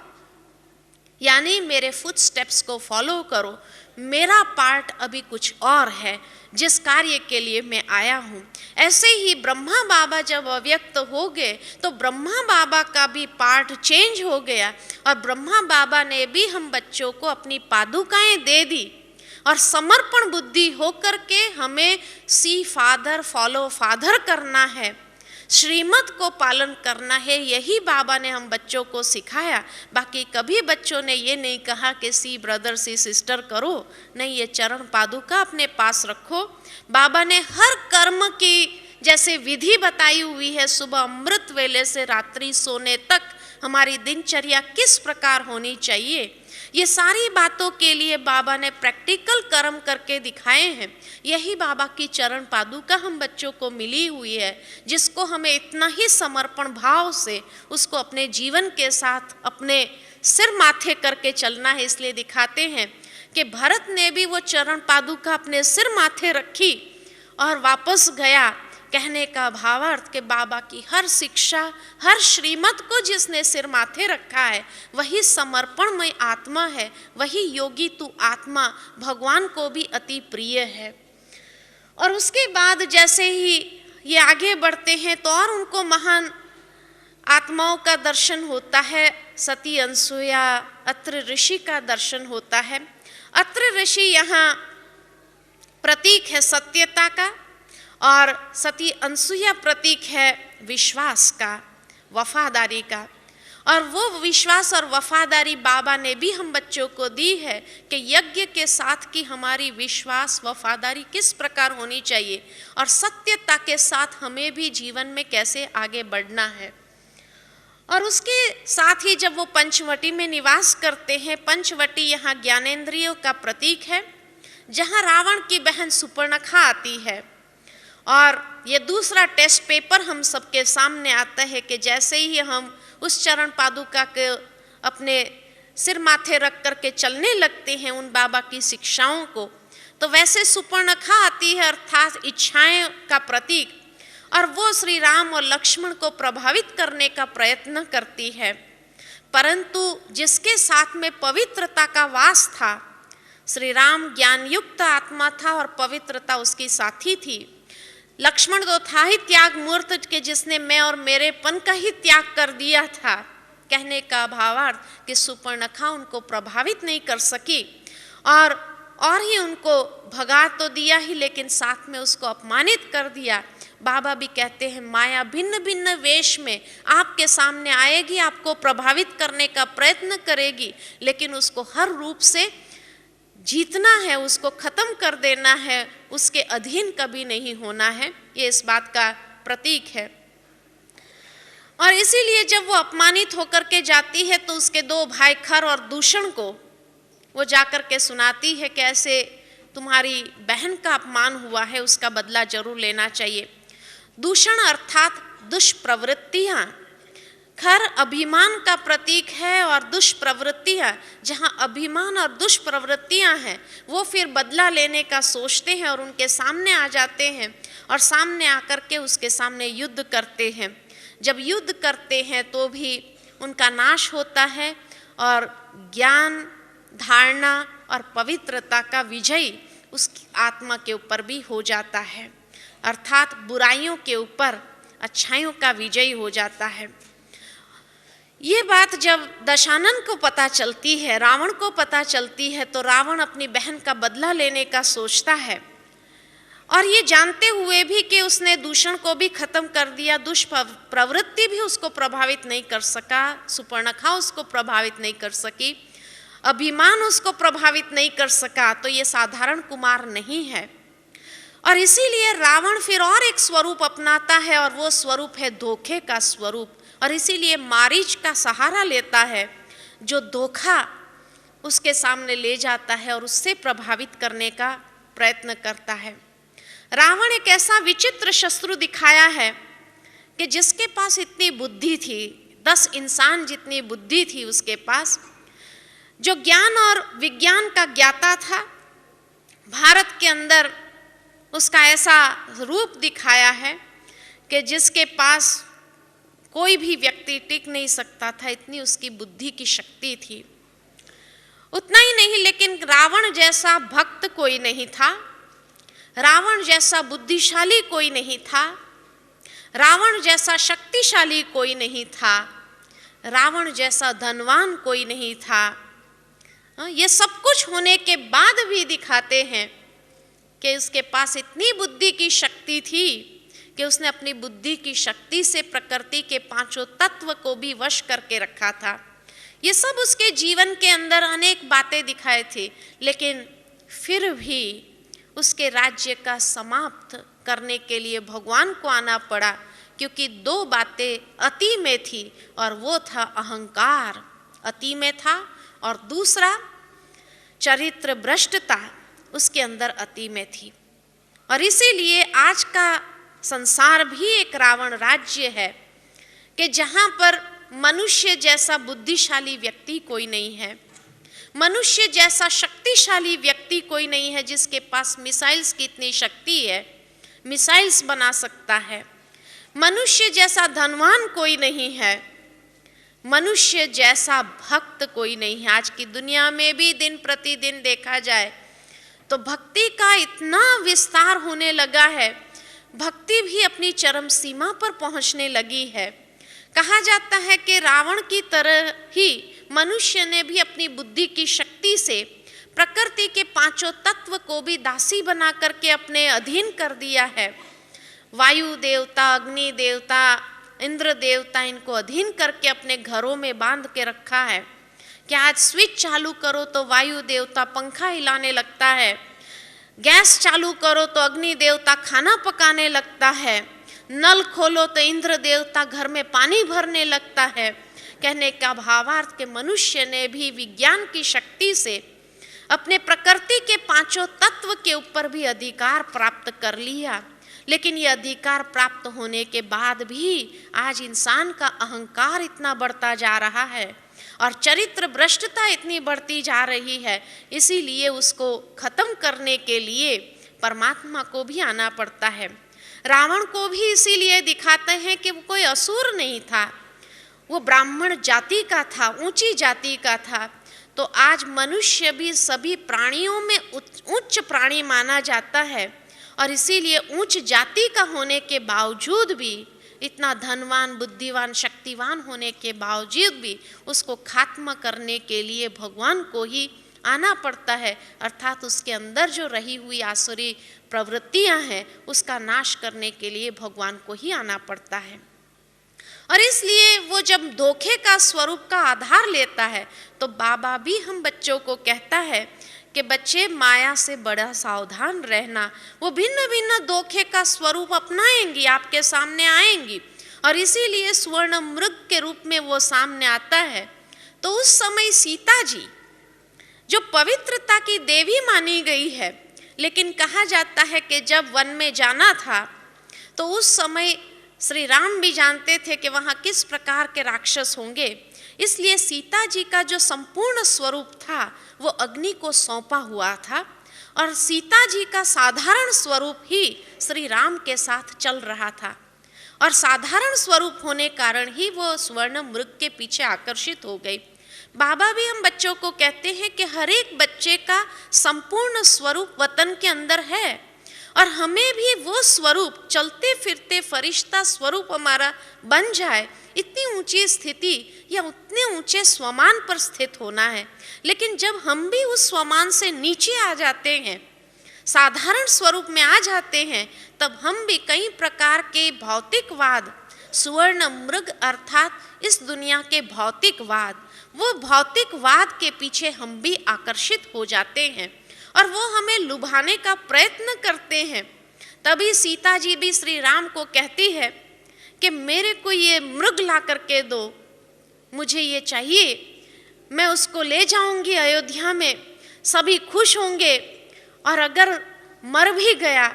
यानी मेरे फुट स्टेप्स को फॉलो करो। मेरा पार्ट अभी कुछ और है जिस कार्य के लिए मैं आया हूँ। ऐसे ही ब्रह्मा बाबा जब अव्यक्त हो गए तो ब्रह्मा बाबा का भी पार्ट चेंज हो गया और ब्रह्मा बाबा ने भी हम बच्चों को अपनी पादुकाएं दे दी और समर्पण बुद्धि होकर के हमें सी फादर फॉलो फादर करना है, श्रीमत को पालन करना है। यही बाबा ने हम बच्चों को सिखाया। बाकी कभी बच्चों ने ये नहीं कहा कि सी ब्रदर सी सिस्टर करो, नहीं, ये चरण पादुका अपने पास रखो। बाबा ने हर कर्म की जैसे विधि बताई हुई है, सुबह अमृत वेले से रात्रि सोने तक हमारी दिनचर्या किस प्रकार होनी चाहिए, ये सारी बातों के लिए बाबा ने प्रैक्टिकल कर्म करके दिखाए हैं। यही बाबा की चरण पादुका हम बच्चों को मिली हुई है, जिसको हमें इतना ही समर्पण भाव से उसको अपने जीवन के साथ अपने सिर माथे करके चलना है। इसलिए दिखाते हैं कि भरत ने भी वो चरण पादुका अपने सिर माथे रखी और वापस गया। कहने का भावार्थ कि बाबा की हर शिक्षा, हर श्रीमत को जिसने सिर माथे रखा है वही समर्पणमय आत्मा है, वही योगी तू आत्मा भगवान को भी अति प्रिय है। और उसके बाद जैसे ही ये आगे बढ़ते हैं तो और उनको महान आत्माओं का दर्शन होता है। सती अनसुया, अत्रि ऋषि का दर्शन होता है। अत्रि ऋषि यहाँ प्रतीक है सत्यता का और सती अनसुया प्रतीक है विश्वास का, वफादारी का। और वो विश्वास और वफादारी बाबा ने भी हम बच्चों को दी है कि यज्ञ के साथ की हमारी विश्वास वफादारी किस प्रकार होनी चाहिए और सत्यता के साथ हमें भी जीवन में कैसे आगे बढ़ना है। और उसके साथ ही जब वो पंचवटी में निवास करते हैं, पंचवटी यहाँ ज्ञानेंद्रियों का प्रतीक है, जहाँ रावण की बहन सुपर्णखा आती है। और ये दूसरा टेस्ट पेपर हम सबके सामने आता है कि जैसे ही हम उस चरण पादुका के अपने सिर माथे रख करके चलने लगते हैं उन बाबा की शिक्षाओं को, तो वैसे सुपर्णखा आती है, अर्थात इच्छाएं का प्रतीक, और वो श्री राम और लक्ष्मण को प्रभावित करने का प्रयत्न करती है। परंतु जिसके साथ में पवित्रता का वास था, श्री राम ज्ञान युक्त आत्मा था और पवित्रता उसकी साथी थी। लक्ष्मण तो था ही त्याग मूर्त के, जिसने मैं और मेरेपन का ही त्याग कर दिया था। कहने का भावार्थ कि सुपर्णखा उनको प्रभावित नहीं कर सकी और ही उनको भगा तो दिया ही, लेकिन साथ में उसको अपमानित कर दिया। बाबा भी कहते हैं माया भिन्न भिन्न वेश में आपके सामने आएगी, आपको प्रभावित करने का प्रयत्न करेगी, लेकिन उसको हर रूप से जीतना है, उसको खत्म कर देना है, उसके अधीन कभी नहीं होना है। ये इस बात का प्रतीक है। और इसीलिए जब वो अपमानित होकर के जाती है तो उसके दो भाई खर और दूषण को वो जाकर के सुनाती है कि ऐसे तुम्हारी बहन का अपमान हुआ है, उसका बदला जरूर लेना चाहिए। दूषण अर्थात दुष्प्रवृत्तियाँ, खर अभिमान का प्रतीक है और दुष्प्रवृत्तियाँ, जहाँ अभिमान और दुष्प्रवृत्तियाँ हैं वो फिर बदला लेने का सोचते हैं और उनके सामने आ जाते हैं और सामने आकर के उसके सामने युद्ध करते हैं। जब युद्ध करते हैं तो भी उनका नाश होता है और ज्ञान, धारणा और पवित्रता का विजय उसकी आत्मा के ऊपर भी हो जाता है, अर्थात बुराइयों के ऊपर अच्छाइयों का विजय हो जाता है। ये बात जब दशानन को पता चलती है, रावण को पता चलती है, तो रावण अपनी बहन का बदला लेने का सोचता है और ये जानते हुए भी कि उसने दूषण को भी खत्म कर दिया, दुष्प्रवृत्ति भी उसको प्रभावित नहीं कर सका, सुपर्णखा उसको प्रभावित नहीं कर सकी, अभिमान उसको प्रभावित नहीं कर सका, तो ये साधारण कुमार नहीं है। और इसीलिए रावण फिर और एक स्वरूप अपनाता है और वो स्वरूप है धोखे का स्वरूप, और इसीलिए मारीच का सहारा लेता है जो धोखा उसके सामने ले जाता है और उससे प्रभावित करने का प्रयत्न करता है। रावण एक ऐसा विचित्र शत्रु दिखाया है कि जिसके पास इतनी बुद्धि थी, 10 इंसान जितनी बुद्धि थी उसके पास, जो ज्ञान और विज्ञान का ज्ञाता था, भारत के अंदर उसका ऐसा रूप दिखाया है कि जिसके पास कोई भी व्यक्ति टिक नहीं सकता था, इतनी उसकी बुद्धि की शक्ति थी। उतना ही नहीं, लेकिन रावण जैसा भक्त कोई नहीं था, रावण जैसा बुद्धिशाली कोई नहीं था, रावण जैसा शक्तिशाली कोई नहीं था, रावण जैसा धनवान कोई नहीं था। ये सब कुछ होने के बाद भी दिखाते हैं कि उसके पास इतनी बुद्धि की शक्ति थी कि उसने अपनी बुद्धि की शक्ति से प्रकृति के 5 तत्व को भी वश करके रखा था। ये सब उसके जीवन के अंदर अनेक बातें दिखाए थे, लेकिन फिर भी उसके राज्य का समाप्त करने के लिए भगवान को आना पड़ा, क्योंकि दो बातें अति में थी और वो था अहंकार, अति में था, और दूसरा चरित्र भ्रष्टता उसके अंदर अति में थी। और इसीलिए आज का संसार भी एक रावण राज्य है कि जहाँ पर मनुष्य जैसा बुद्धिशाली व्यक्ति कोई नहीं है, मनुष्य जैसा शक्तिशाली व्यक्ति कोई नहीं है जिसके पास मिसाइल्स की इतनी शक्ति है, मिसाइल्स बना सकता है। मनुष्य जैसा धनवान कोई नहीं है, मनुष्य जैसा भक्त कोई नहीं है। आज की दुनिया में भी दिन प्रतिदिन देखा जाए तो भक्ति का इतना विस्तार होने लगा है, भक्ति भी अपनी चरम सीमा पर पहुंचने लगी है। कहा जाता है कि रावण की तरह ही मनुष्य ने भी अपनी बुद्धि की शक्ति से प्रकृति के पांचों तत्व को भी दासी बना करके अपने अधीन कर दिया है। वायु देवता, अग्नि देवता, इंद्र देवता, इनको अधीन करके अपने घरों में बांध के रखा है कि आज स्विच चालू करो तो वायु देवता पंखा हिलाने लगता है, गैस चालू करो तो अग्नि देवता खाना पकाने लगता है, नल खोलो तो इंद्र देवता घर में पानी भरने लगता है। कहने का भावार्थ के मनुष्य ने भी विज्ञान की शक्ति से अपने प्रकृति के पांचों तत्व के ऊपर भी अधिकार प्राप्त कर लिया, लेकिन ये अधिकार प्राप्त होने के बाद भी आज इंसान का अहंकार इतना बढ़ता जा रहा है और चरित्र भ्रष्टता इतनी बढ़ती जा रही है। इसीलिए उसको खत्म करने के लिए परमात्मा को भी आना पड़ता है। रावण को भी इसीलिए दिखाते हैं कि वो कोई असुर नहीं था, वो ब्राह्मण जाति का था, ऊंची जाति का था। तो आज मनुष्य भी सभी प्राणियों में उच्च प्राणी माना जाता है और इसीलिए उच्च जाति का होने के बावजूद भी, इतना धनवान, बुद्धिवान, शक्तिवान होने के बावजूद भी उसको खात्मा करने के लिए भगवान को ही आना पड़ता है, अर्थात उसके अंदर जो रही हुई आसुरी प्रवृत्तियां हैं उसका नाश करने के लिए भगवान को ही आना पड़ता है। और इसलिए वो जब धोखे का स्वरूप का आधार लेता है तो बाबा भी हम बच्चों को कहता है कि बच्चे माया से बड़ा सावधान रहना, वो भिन्न भिन्न धोखे का स्वरूप अपनाएंगी, आपके सामने आएंगी और इसीलिए स्वर्ण मृग के रूप में वो सामने आता है। तो उस समय सीता जी जो पवित्रता की देवी मानी गई है, लेकिन कहा जाता है कि जब वन में जाना था तो उस समय श्री राम भी जानते थे कि वहाँ किस प्रकार के राक्षस होंगे, इसलिए सीता जी का जो संपूर्ण स्वरूप था वो अग्नि को सौंपा हुआ था और सीता जी का साधारण स्वरूप ही श्री राम के साथ चल रहा था और साधारण स्वरूप होने कारण ही वो स्वर्ण मृग के पीछे आकर्षित हो गई। बाबा भी हम बच्चों को कहते हैं कि हर एक बच्चे का संपूर्ण स्वरूप वतन के अंदर है और हमें भी वो स्वरूप चलते फिरते फरिश्ता स्वरूप हमारा बन जाए, इतनी ऊंची स्थिति या उतने ऊंचे स्वमान पर स्थित होना है। लेकिन जब हम भी उस स्वमान से नीचे आ जाते हैं, साधारण स्वरूप में आ जाते हैं, तब हम भी कई प्रकार के भौतिकवाद, सुवर्ण मृग अर्थात इस दुनिया के भौतिकवाद, वो भौतिकवाद के पीछे हम भी आकर्षित हो जाते हैं और वो हमें लुभाने का प्रयत्न करते हैं। तभी सीता जी भी श्री राम को कहती है कि मेरे को ये मृग ला करके दो, मुझे ये चाहिए, मैं उसको ले जाऊंगी अयोध्या में, सभी खुश होंगे और अगर मर भी गया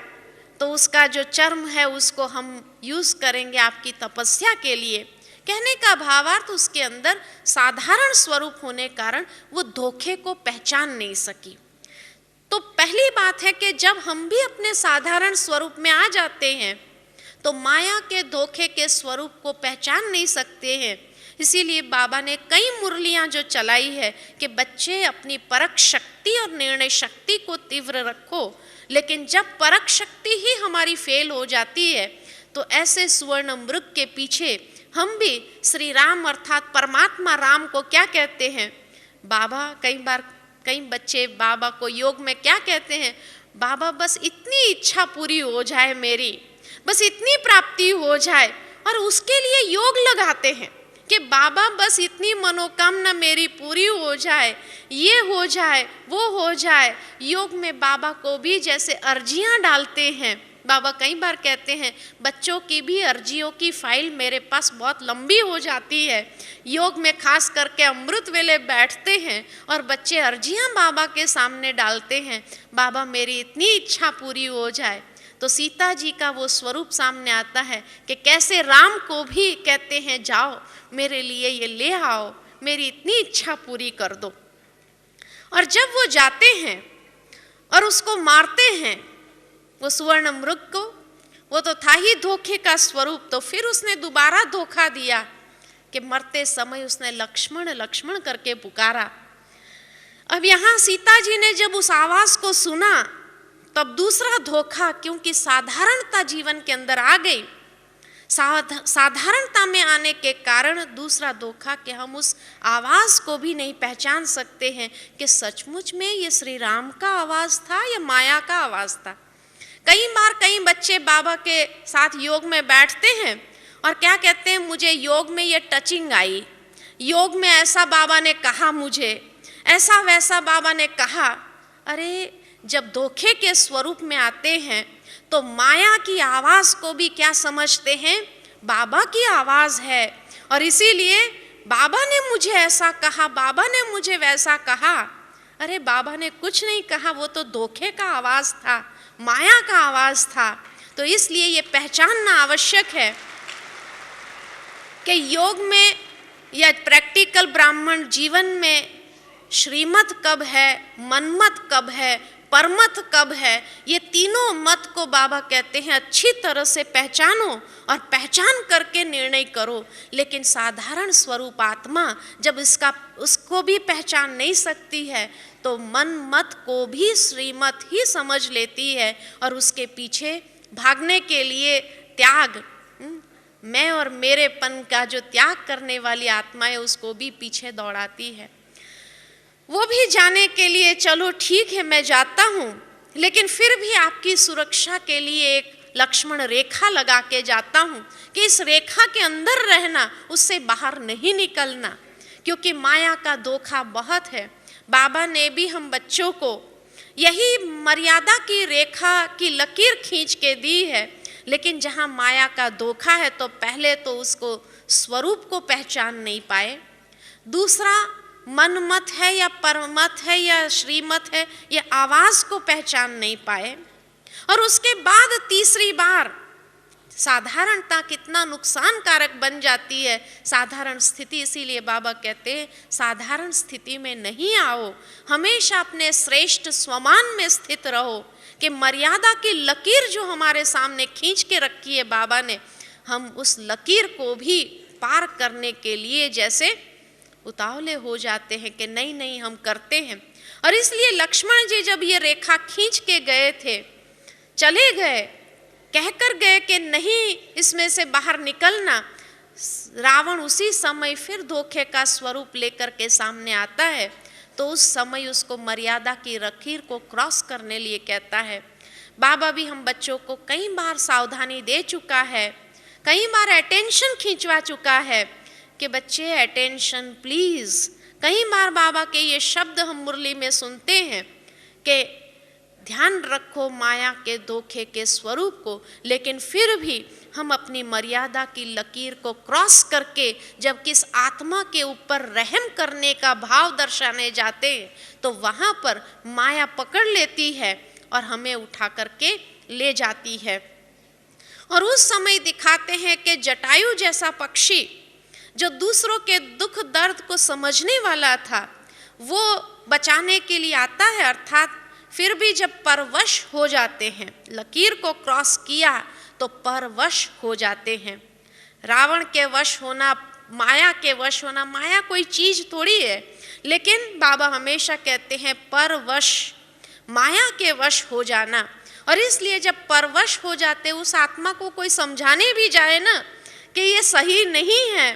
तो उसका जो चर्म है उसको हम यूज़ करेंगे आपकी तपस्या के लिए। कहने का भावार्थ उसके अंदर साधारण स्वरूप होने कारण वो धोखे को पहचान नहीं सकी। तो पहली बात है कि जब हम भी अपने साधारण स्वरूप में आ जाते हैं तो माया के धोखे के स्वरूप को पहचान नहीं सकते हैं। इसीलिए बाबा ने कई मुरलियां जो चलाई है कि बच्चे अपनी परख शक्ति और निर्णय शक्ति को तीव्र रखो, लेकिन जब परख शक्ति ही हमारी फेल हो जाती है तो ऐसे सुवर्ण मृग के पीछे हम भी श्री राम अर्थात परमात्मा राम को क्या कहते हैं। बाबा कई बच्चे बाबा को योग में क्या कहते हैं, बाबा बस इतनी इच्छा पूरी हो जाए मेरी, बस इतनी प्राप्ति हो जाए, और उसके लिए योग लगाते हैं कि बाबा बस इतनी मनोकामना मेरी पूरी हो जाए, ये हो जाए, वो हो जाए। योग में बाबा को भी जैसे अर्जियां डालते हैं बाबा कई बार कहते हैं बच्चों की भी अर्जियों की फाइल मेरे पास बहुत लंबी हो जाती है। योग में खास करके अमृत वेले बैठते हैं और बच्चे अर्जियां बाबा के सामने डालते हैं, बाबा मेरी इतनी इच्छा पूरी हो जाए। तो सीता जी का वो स्वरूप सामने आता है कि कैसे राम को भी कहते हैं जाओ मेरे लिए ये ले आओ, मेरी इतनी इच्छा पूरी कर दो। और जब वो जाते हैं और उसको मारते हैं वो स्वर्ण मृग को, वो तो था ही धोखे का स्वरूप, तो फिर उसने दोबारा धोखा दिया कि मरते समय उसने लक्ष्मण लक्ष्मण करके पुकारा। अब यहाँ सीता जी ने जब उस आवाज को सुना तब दूसरा धोखा, क्योंकि साधारणता जीवन के अंदर आ गई, साधारणता में आने के कारण दूसरा धोखा कि हम उस आवाज को भी नहीं पहचान सकते हैं कि सचमुच में ये श्री राम का आवाज था या माया का आवाज था। कई बार कई बच्चे बाबा के साथ योग में बैठते हैं और क्या कहते हैं, मुझे योग में ये टचिंग आई, योग में ऐसा बाबा ने कहा, मुझे ऐसा वैसा बाबा ने कहा। अरे जब धोखे के स्वरूप में आते हैं तो माया की आवाज को भी क्या समझते हैं, बाबा की आवाज है, और इसीलिए बाबा ने मुझे ऐसा कहा, बाबा ने मुझे वैसा कहा। अरे बाबा ने कुछ नहीं कहा, वो तो धोखे का आवाज था, माया का आवाज था। तो इसलिए ये पहचानना आवश्यक है कि योग में या प्रैक्टिकल ब्राह्मण जीवन में श्रीमत कब है, मनमत कब है, परमत कब है, ये तीनों मत को बाबा कहते हैं अच्छी तरह से पहचानो और पहचान करके निर्णय करो। लेकिन साधारण स्वरूप आत्मा जब उसको भी पहचान नहीं सकती है तो मन मत को भी श्रीमत ही समझ लेती है और उसके पीछे भागने के लिए त्याग, मैं और मेरेपन का जो त्याग करने वाली आत्मा है उसको भी पीछे दौड़ाती है। वो भी जाने के लिए चलो ठीक है मैं जाता हूँ, लेकिन फिर भी आपकी सुरक्षा के लिए एक लक्ष्मण रेखा लगा के जाता हूँ कि इस रेखा के अंदर रहना, उससे बाहर नहीं निकलना, क्योंकि माया का धोखा बहुत है। बाबा ने भी हम बच्चों को यही मर्यादा की रेखा की लकीर खींच के दी है, लेकिन जहाँ माया का धोखा है तो पहले तो उसको स्वरूप को पहचान नहीं पाए, दूसरा मनमत है या परमत है या श्रीमत है ये आवाज को पहचान नहीं पाए, और उसके बाद तीसरी बार साधारणता कितना नुकसानकारक बन जाती है। साधारण स्थिति, इसीलिए बाबा कहते हैं साधारण स्थिति में नहीं आओ, हमेशा अपने श्रेष्ठ स्वमान में स्थित रहो कि मर्यादा की लकीर जो हमारे सामने खींच के रखी है बाबा ने, हम उस लकीर को भी पार करने के लिए जैसे उतावले हो जाते हैं कि नहीं नहीं हम करते हैं। और इसलिए लक्ष्मण जी जब ये रेखा खींच के गए थे, चले गए, कहकर गए कि नहीं इसमें से बाहर निकलना, रावण उसी समय फिर धोखे का स्वरूप लेकर के सामने आता है, तो उस समय उसको मर्यादा की लकीर को क्रॉस करने लिए कहता है। बाबा भी हम बच्चों को कई बार सावधानी दे चुका है, कई बार अटेंशन खींचवा चुका है कि बच्चे अटेंशन प्लीज। कई बार बाबा के ये शब्द हम मुरली में सुनते हैं कि ध्यान रखो माया के धोखे के स्वरूप को, लेकिन फिर भी हम अपनी मर्यादा की लकीर को क्रॉस करके जब किस आत्मा के ऊपर रहम करने का भाव दर्शाने जाते हैं तो वहाँ पर माया पकड़ लेती है और हमें उठा करके ले जाती है। और उस समय दिखाते हैं कि जटायु जैसा पक्षी जो दूसरों के दुख दर्द को समझने वाला था वो बचाने के लिए आता है, अर्थात फिर भी जब परवश हो जाते हैं, लकीर को क्रॉस किया तो परवश हो जाते हैं। रावण के वश होना, माया के वश होना, माया कोई चीज थोड़ी है, लेकिन बाबा हमेशा कहते हैं परवश, माया के वश हो जाना। और इसलिए जब परवश हो जाते उस आत्मा को कोई समझाने भी जाए ना कि ये सही नहीं है,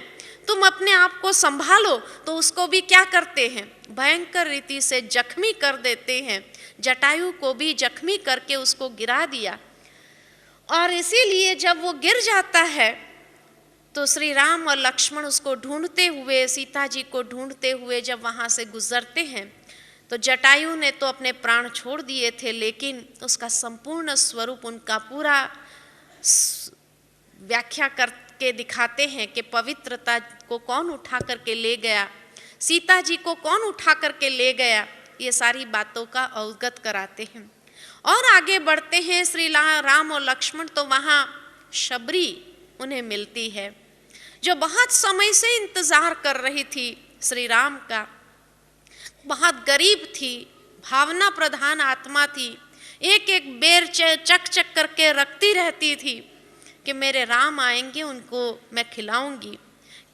तुम अपने आप को संभालो, तो उसको भी क्या करते हैं, भयंकर रीति से जख्मी कर देते हैं। जटायु को भी जख्मी करके उसको गिरा दिया। और इसीलिए जब वो गिर जाता है तो श्री राम और लक्ष्मण उसको ढूंढते हुए, सीता जी को ढूंढते हुए जब वहाँ से गुजरते हैं तो जटायु ने तो अपने प्राण छोड़ दिए थे, लेकिन उसका संपूर्ण स्वरूप, उनका पूरा व्याख्या करके दिखाते हैं कि पवित्रता को कौन उठा करके ले गया, सीता जी को कौन उठा करके ले गया, ये सारी बातों का अवगत कराते हैं। और आगे बढ़ते हैं, श्री राम और लक्ष्मण, तो वहाँ शबरी उन्हें मिलती है, जो बहुत समय से इंतजार कर रही थी श्री राम का। बहुत गरीब थी, भावना प्रधान आत्मा थी, एक एक बेर चक चक करके रखती रहती थी कि मेरे राम आएंगे, उनको मैं खिलाऊंगी।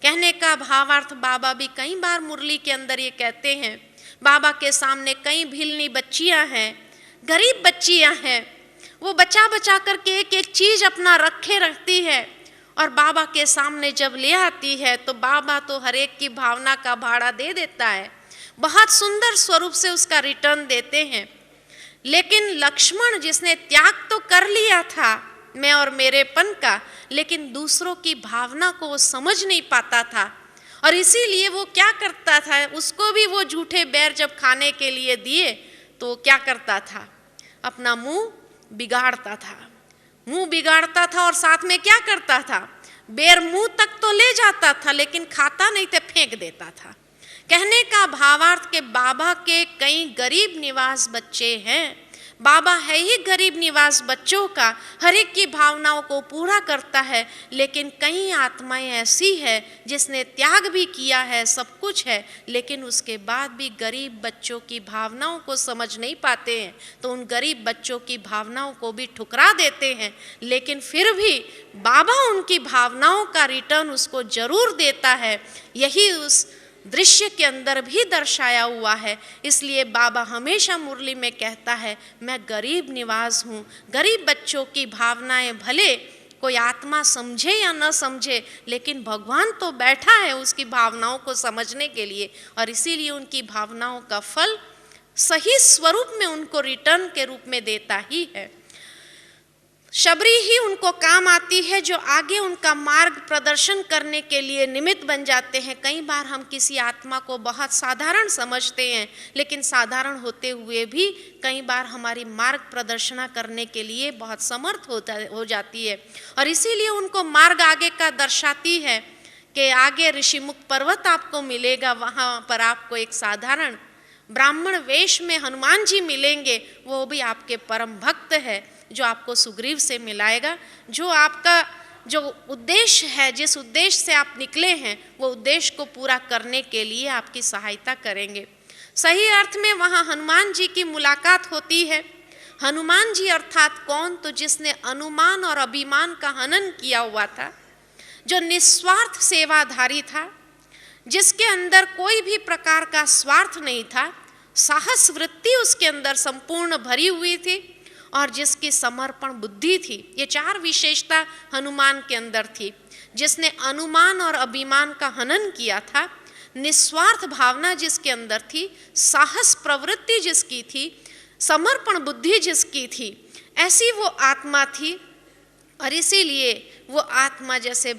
कहने का भावार्थ बाबा भी कई बार मुरली के अंदर ये कहते हैं, बाबा के सामने कई भिलनी बच्चियां हैं, गरीब बच्चियां हैं, वो बचा बचा करके एक एक चीज अपना रखे रखती है, और बाबा के सामने जब ले आती है तो बाबा तो हर एक की भावना का भाड़ा दे देता है, बहुत सुंदर स्वरूप से उसका रिटर्न देते हैं। लेकिन लक्ष्मण, जिसने त्याग तो कर लिया था मैं और मेरेपन का, लेकिन दूसरों की भावना को वो समझ नहीं पाता था, और इसीलिए वो क्या करता था, उसको भी वो झूठे बैर जब खाने के लिए दिए तो क्या करता था, अपना मुंह बिगाड़ता था, मुंह बिगाड़ता था, और साथ में क्या करता था, बैर मुंह तक तो ले जाता था लेकिन खाता नहीं तो फेंक देता था। कहने का भावार्थ के बाबा के कई गरीब निवास बच्चे हैं, बाबा है ही गरीब निवास बच्चों का, हर एक की भावनाओं को पूरा करता है, लेकिन कई आत्माएं ऐसी है जिसने त्याग भी किया है, सब कुछ है, लेकिन उसके बाद भी गरीब बच्चों की भावनाओं को समझ नहीं पाते हैं, तो उन गरीब बच्चों की भावनाओं को भी ठुकरा देते हैं, लेकिन फिर भी बाबा उनकी भावनाओं का रिटर्न उसको जरूर देता है। यही उस दृश्य के अंदर भी दर्शाया हुआ है। इसलिए बाबा हमेशा मुरली में कहता है, मैं गरीब निवास हूँ, गरीब बच्चों की भावनाएं भले कोई आत्मा समझे या न समझे, लेकिन भगवान तो बैठा है उसकी भावनाओं को समझने के लिए, और इसीलिए उनकी भावनाओं का फल सही स्वरूप में उनको रिटर्न के रूप में देता ही है। शबरी ही उनको काम आती है, जो आगे उनका मार्ग प्रदर्शन करने के लिए निमित्त बन जाते हैं। कई बार हम किसी आत्मा को बहुत साधारण समझते हैं, लेकिन साधारण होते हुए भी कई बार हमारी मार्ग प्रदर्शना करने के लिए बहुत समर्थ हो जाती है, और इसीलिए उनको मार्ग आगे का दर्शाती है कि आगे ऋषिमुख पर्वत आपको मिलेगा, वहाँ पर आपको एक साधारण ब्राह्मण वेश में हनुमान जी मिलेंगे, वो भी आपके परम भक्त है, जो आपको सुग्रीव से मिलाएगा, जो आपका जो उद्देश्य है, जिस उद्देश्य से आप निकले हैं, वो उद्देश्य को पूरा करने के लिए आपकी सहायता करेंगे। सही अर्थ में वहाँ हनुमान जी की मुलाकात होती है। हनुमान जी अर्थात कौन, तो जिसने अनुमान और अभिमान का हनन किया हुआ था, जो निस्वार्थ सेवाधारी था, जिसके अंदर कोई भी प्रकार का स्वार्थ नहीं था, साहस वृत्ति उसके अंदर संपूर्ण भरी हुई थी, और जिसकी समर्पण बुद्धि थी। ये चार विशेषता हनुमान के अंदर थी, जिसने अनुमान और अभिमान का हनन किया था, निस्वार्थ भावना जिसके अंदर थी, साहस प्रवृत्ति जिसकी थी, समर्पण बुद्धि जिसकी थी, ऐसी वो आत्मा थी। और इसीलिए वो आत्मा जैसे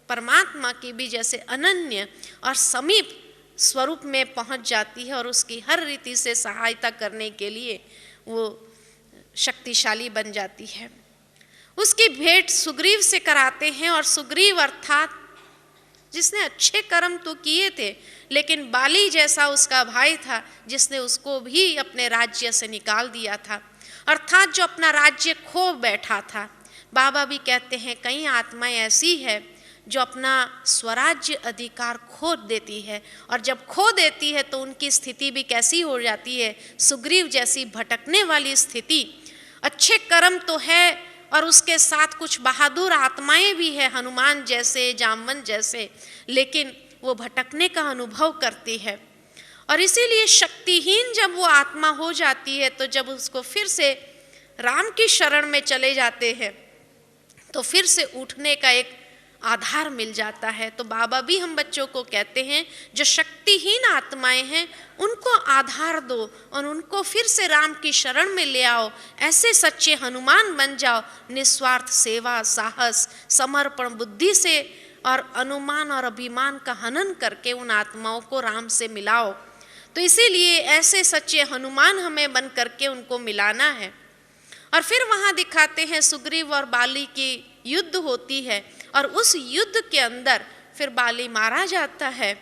परमात्मा की भी जैसे अनन्य और समीप स्वरूप में पहुंच जाती है, और उसकी हर रीति से सहायता करने के लिए वो शक्तिशाली बन जाती है। उसकी भेंट सुग्रीव से कराते हैं, और सुग्रीव अर्थात जिसने अच्छे कर्म तो किए थे, लेकिन बाली जैसा उसका भाई था, जिसने उसको भी अपने राज्य से निकाल दिया था, अर्थात जो अपना राज्य खो बैठा था। बाबा भी कहते हैं कई आत्माएं ऐसी है जो अपना स्वराज्य अधिकार खो देती है, और जब खो देती है तो उनकी स्थिति भी कैसी हो जाती है, सुग्रीव जैसी भटकने वाली स्थिति। अच्छे कर्म तो है, और उसके साथ कुछ बहादुर आत्माएं भी है, हनुमान जैसे, जामवंत जैसे, लेकिन वो भटकने का अनुभव करती है। और इसीलिए शक्तिहीन जब वो आत्मा हो जाती है, तो जब उसको फिर से राम की शरण में चले जाते हैं, तो फिर से उठने का एक आधार मिल जाता है। तो बाबा भी हम बच्चों को कहते हैं, जो शक्तिहीन आत्माएं हैं उनको आधार दो, और उनको फिर से राम की शरण में ले आओ, ऐसे सच्चे हनुमान बन जाओ, निस्वार्थ सेवा, साहस, समर्पण बुद्धि से और अनुमान और अभिमान का हनन करके उन आत्माओं को राम से मिलाओ। तो इसीलिए ऐसे सच्चे हनुमान हमें बन करके उनको मिलाना है। और फिर वहाँ दिखाते हैं सुग्रीव और बाली की युद्ध होती है, और उस युद्ध के अंदर फिर बाली मारा जाता है।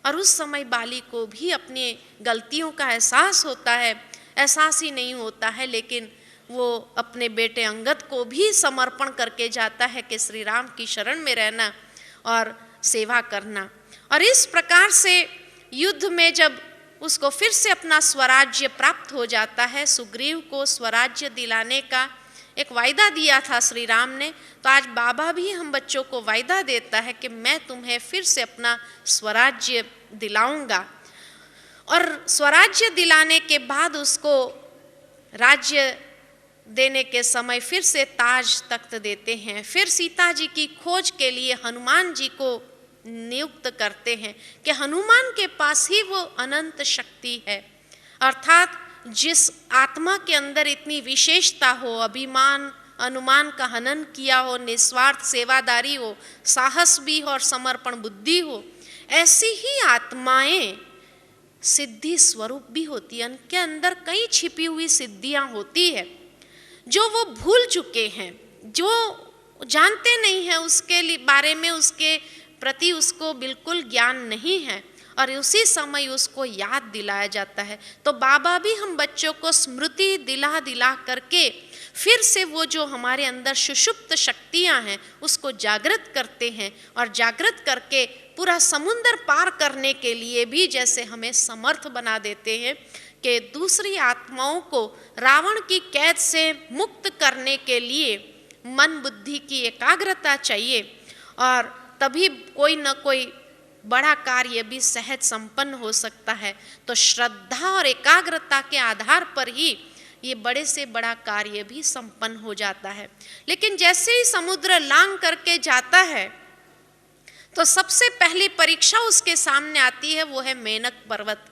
और उस समय बाली को भी अपनी गलतियों का एहसास होता है, एहसास ही नहीं होता है, लेकिन वो अपने बेटे अंगद को भी समर्पण करके जाता है कि श्री राम की शरण में रहना और सेवा करना। और इस प्रकार से युद्ध में जब उसको फिर से अपना स्वराज्य प्राप्त हो जाता है, सुग्रीव को स्वराज्य दिलाने का एक वायदा दिया था श्री राम ने, तो आज बाबा भी हम बच्चों को वायदा देता है कि मैं तुम्हें फिर से अपना स्वराज्य दिलाऊंगा। और स्वराज्य दिलाने के बाद उसको राज्य देने के समय फिर से ताज तख्त देते हैं। फिर सीता जी की खोज के लिए हनुमान जी को नियुक्त करते हैं कि हनुमान के पास ही वो अनंत शक्ति है, अर्थात जिस आत्मा के अंदर इतनी विशेषता हो, अभिमान अनुमान का हनन किया हो, निस्वार्थ सेवादारी हो, साहस भी हो और समर्पण बुद्धि हो, ऐसी ही आत्माएं सिद्धि स्वरूप भी होती है। उनके अंदर कई छिपी हुई सिद्धियां होती है जो वो भूल चुके हैं, जो जानते नहीं हैं, उसके बारे में उसके प्रति उसको बिल्कुल ज्ञान नहीं है, और उसी समय उसको याद दिलाया जाता है। तो बाबा भी हम बच्चों को स्मृति दिला दिला करके फिर से वो जो हमारे अंदर सुषुप्त शक्तियां हैं उसको जागृत करते हैं, और जागृत करके पूरा समुद्र पार करने के लिए भी जैसे हमें समर्थ बना देते हैं कि दूसरी आत्माओं को रावण की कैद से मुक्त करने के लिए मन बुद्धि की एकाग्रता चाहिए, और तभी कोई न कोई बड़ा कार्य भी सहज संपन्न हो सकता है। तो श्रद्धा और एकाग्रता के आधार पर ही ये बड़े से बड़ा कार्य भी संपन्न हो जाता है। लेकिन जैसे ही समुद्र लांग करके जाता है तो सबसे पहली परीक्षा उसके सामने आती है, वो है मेनक पर्वत।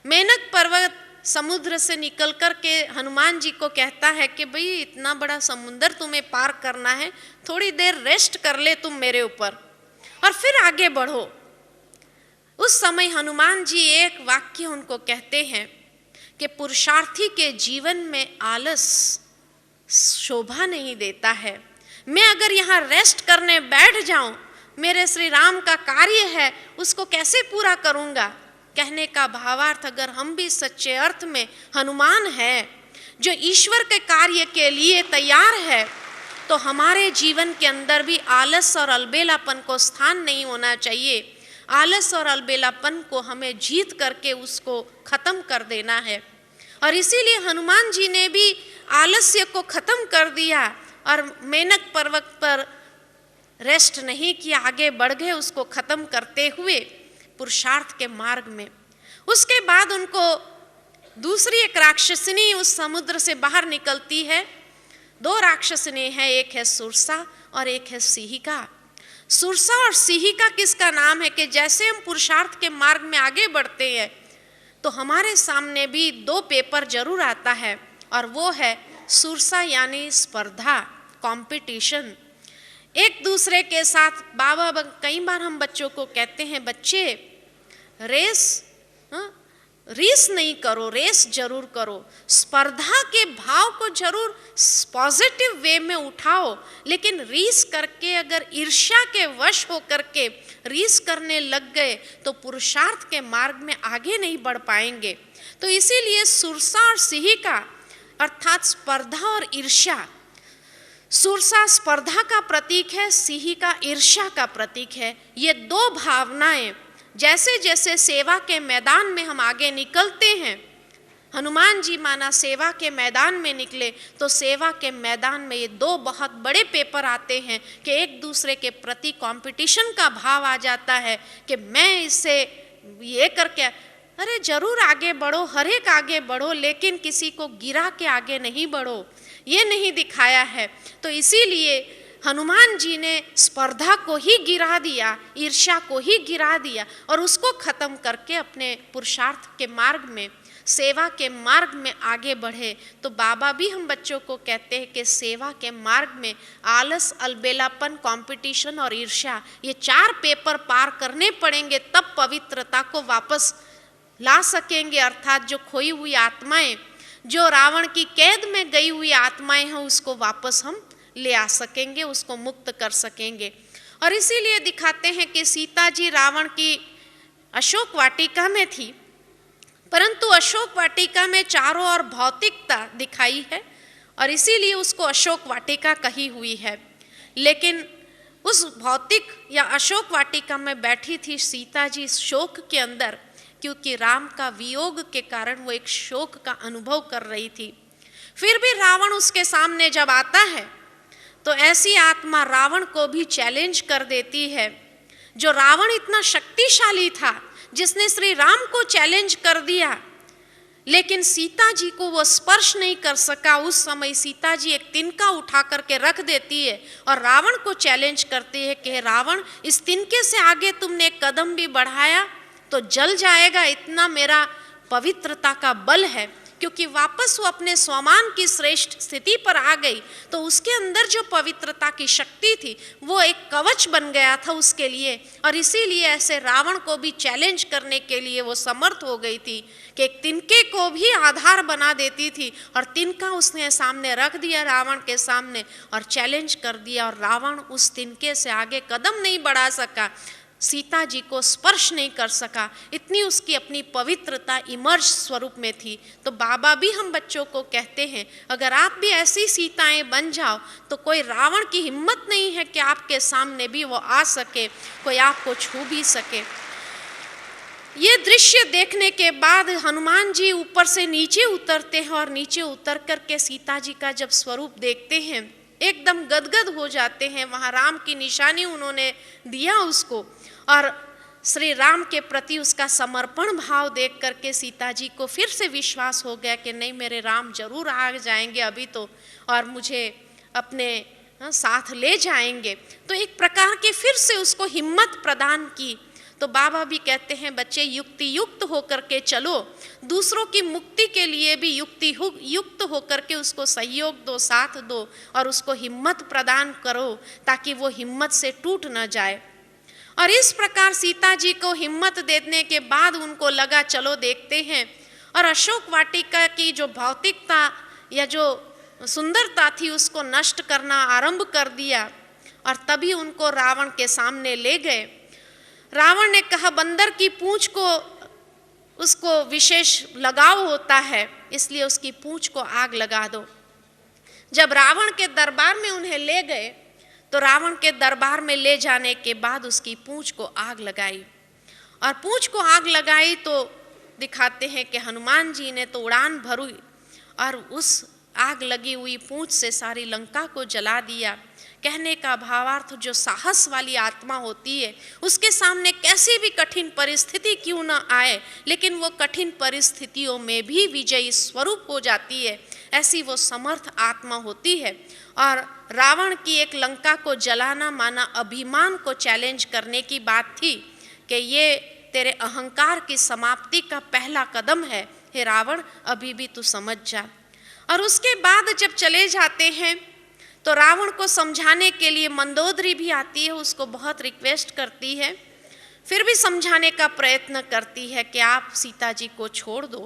मेनक पर्वत समुद्र से निकल कर के हनुमान जी को कहता है कि भाई इतना बड़ा समुद्र तुम्हें पार करना है, थोड़ी देर रेस्ट कर ले तुम मेरे ऊपर और फिर आगे बढ़ो। उस समय हनुमान जी एक वाक्य उनको कहते हैं कि पुरुषार्थी के जीवन में आलस शोभा नहीं देता है। मैं अगर यहाँ रेस्ट करने बैठ जाऊं, मेरे श्री राम का कार्य है उसको कैसे पूरा करूँगा। कहने का भावार्थ, अगर हम भी सच्चे अर्थ में हनुमान हैं जो ईश्वर के कार्य के लिए तैयार है, तो हमारे जीवन के अंदर भी आलस और अलबेलापन को स्थान नहीं होना चाहिए। आलस और अलबेलापन को हमें जीत करके उसको खत्म कर देना है। और इसीलिए हनुमान जी ने भी आलस्य को खत्म कर दिया और मेनक पर्वत पर रेस्ट नहीं किया, आगे बढ़ गए उसको खत्म करते हुए पुरुषार्थ के मार्ग में। उसके बाद उनको दूसरी एक राक्षसिनी उस समुद्र से बाहर निकलती है। दो राक्षसिनी हैं, एक है सुरसा और एक है सिहिका। सुरसा और सिहिका किसका नाम है कि जैसे हम पुरुषार्थ के मार्ग में आगे बढ़ते हैं तो हमारे सामने भी दो पेपर जरूर आता है, और वो है सुरसा यानी स्पर्धा, कंपटीशन, एक दूसरे के साथ। बाबा कई बार हम बच्चों को कहते हैं, बच्चे रेस नहीं करो, रेस जरूर करो। स्पर्धा के भाव को जरूर पॉजिटिव वे में उठाओ, लेकिन रीस करके अगर ईर्ष्या के वश हो करके रीस करने लग गए तो पुरुषार्थ के मार्ग में आगे नहीं बढ़ पाएंगे। तो इसीलिए सुरसा और सिहिका अर्थात स्पर्धा और ईर्ष्या, सुरसा स्पर्धा का प्रतीक है, सिहिका ईर्ष्या का प्रतीक है। ये दो भावनाएं जैसे जैसे सेवा के मैदान में हम आगे निकलते हैं, हनुमान जी माना सेवा के मैदान में निकले तो सेवा के मैदान में ये दो बहुत बड़े पेपर आते हैं कि एक दूसरे के प्रति कंपटीशन का भाव आ जाता है कि मैं इससे ये करके, अरे जरूर आगे बढ़ो, हर एक आगे बढ़ो, लेकिन किसी को गिरा के आगे नहीं बढ़ो, ये नहीं दिखाया है। तो इसीलिए हनुमान जी ने स्पर्धा को ही गिरा दिया, ईर्ष्या को ही गिरा दिया और उसको खत्म करके अपने पुरुषार्थ के मार्ग में, सेवा के मार्ग में आगे बढ़े। तो बाबा भी हम बच्चों को कहते हैं कि सेवा के मार्ग में आलस, अलबेलापन, कंपटीशन और ईर्ष्या, ये चार पेपर पार करने पड़ेंगे, तब पवित्रता को वापस ला सकेंगे, अर्थात जो खोई हुई आत्माएं, जो रावण की कैद में गई हुई आत्माएं हैं, उसको वापस हम ले आ सकेंगे, उसको मुक्त कर सकेंगे। और इसीलिए दिखाते हैं कि सीता जी रावण की अशोक वाटिका में थी, परंतु अशोक वाटिका में चारों ओर भौतिकता दिखाई है और इसीलिए उसको अशोक वाटिका कही हुई है। लेकिन उस भौतिक या अशोक वाटिका में बैठी थी सीता जी शोक के अंदर, क्योंकि राम का वियोग के कारण वो एक शोक का अनुभव कर रही थी। फिर भी रावण उसके सामने जब आता है तो ऐसी आत्मा रावण को भी चैलेंज कर देती है। जो रावण इतना शक्तिशाली था, जिसने श्री राम को चैलेंज कर दिया, लेकिन सीता जी को वो स्पर्श नहीं कर सका। उस समय सीता जी एक तिनका उठा करके रख देती है और रावण को चैलेंज करती है कि रावण, इस तिनके से आगे तुमने एक कदम भी बढ़ाया तो जल जाएगा, इतना मेरा पवित्रता का बल है। क्योंकि वापस वो अपने स्वमान की श्रेष्ठ स्थिति पर आ गई, तो उसके अंदर जो पवित्रता की शक्ति थी वो एक कवच बन गया था उसके लिए, और इसीलिए ऐसे रावण को भी चैलेंज करने के लिए वो समर्थ हो गई थी कि एक तिनके को भी आधार बना देती थी। और तिनका उसने सामने रख दिया रावण के सामने और चैलेंज कर दिया, और रावण उस तिनके से आगे कदम नहीं बढ़ा सका, सीता जी को स्पर्श नहीं कर सका। इतनी उसकी अपनी पवित्रता इमर्ज स्वरूप में थी। तो बाबा भी हम बच्चों को कहते हैं, अगर आप भी ऐसी सीताएं बन जाओ तो कोई रावण की हिम्मत नहीं है कि आपके सामने भी वो आ सके, कोई आपको छू भी सके। ये दृश्य देखने के बाद हनुमान जी ऊपर से नीचे उतरते हैं और नीचे उतर करके सीता जी का जब स्वरूप देखते हैं एकदम गदगद हो जाते हैं। वहाँ राम की निशानी उन्होंने दिया उसको, और श्री राम के प्रति उसका समर्पण भाव देख करके सीता जी को फिर से विश्वास हो गया कि नहीं, मेरे राम जरूर आ जाएंगे अभी तो, और मुझे अपने साथ ले जाएंगे। तो एक प्रकार की फिर से उसको हिम्मत प्रदान की। तो बाबा भी कहते हैं, बच्चे युक्ति युक्त होकर के चलो, दूसरों की मुक्ति के लिए भी युक्ति युक्त होकर के उसको सहयोग दो, साथ दो, और उसको हिम्मत प्रदान करो ताकि वो हिम्मत से टूट न जाए। और इस प्रकार सीता जी को हिम्मत देने के बाद उनको लगा चलो देखते हैं, और अशोक वाटिका की जो भौतिकता या जो सुंदरता थी उसको नष्ट करना आरंभ कर दिया, और तभी उनको रावण के सामने ले गए। रावण ने कहा, बंदर की पूंछ को उसको विशेष लगाव होता है, इसलिए उसकी पूंछ को आग लगा दो। जब रावण के दरबार में उन्हें ले गए तो रावण के दरबार में ले जाने के बाद उसकी पूंछ को आग लगाई, और पूंछ को आग लगाई तो दिखाते हैं कि हनुमान जी ने तो उड़ान भरी और उस आग लगी हुई पूंछ से सारी लंका को जला दिया। कहने का भावार्थ, जो साहस वाली आत्मा होती है उसके सामने कैसी भी कठिन परिस्थिति क्यों न आए, लेकिन वो कठिन परिस्थितियों में भी विजयी स्वरूप हो जाती है, ऐसी वो समर्थ आत्मा होती है। और रावण की एक लंका को जलाना माना अभिमान को चैलेंज करने की बात थी कि ये तेरे अहंकार की समाप्ति का पहला कदम है, हे रावण, अभी भी तू समझ जा। और उसके बाद जब चले जाते हैं तो रावण को समझाने के लिए मंदोदरी भी आती है, उसको बहुत रिक्वेस्ट करती है, फिर भी समझाने का प्रयत्न करती है कि आप सीता जी को छोड़ दो।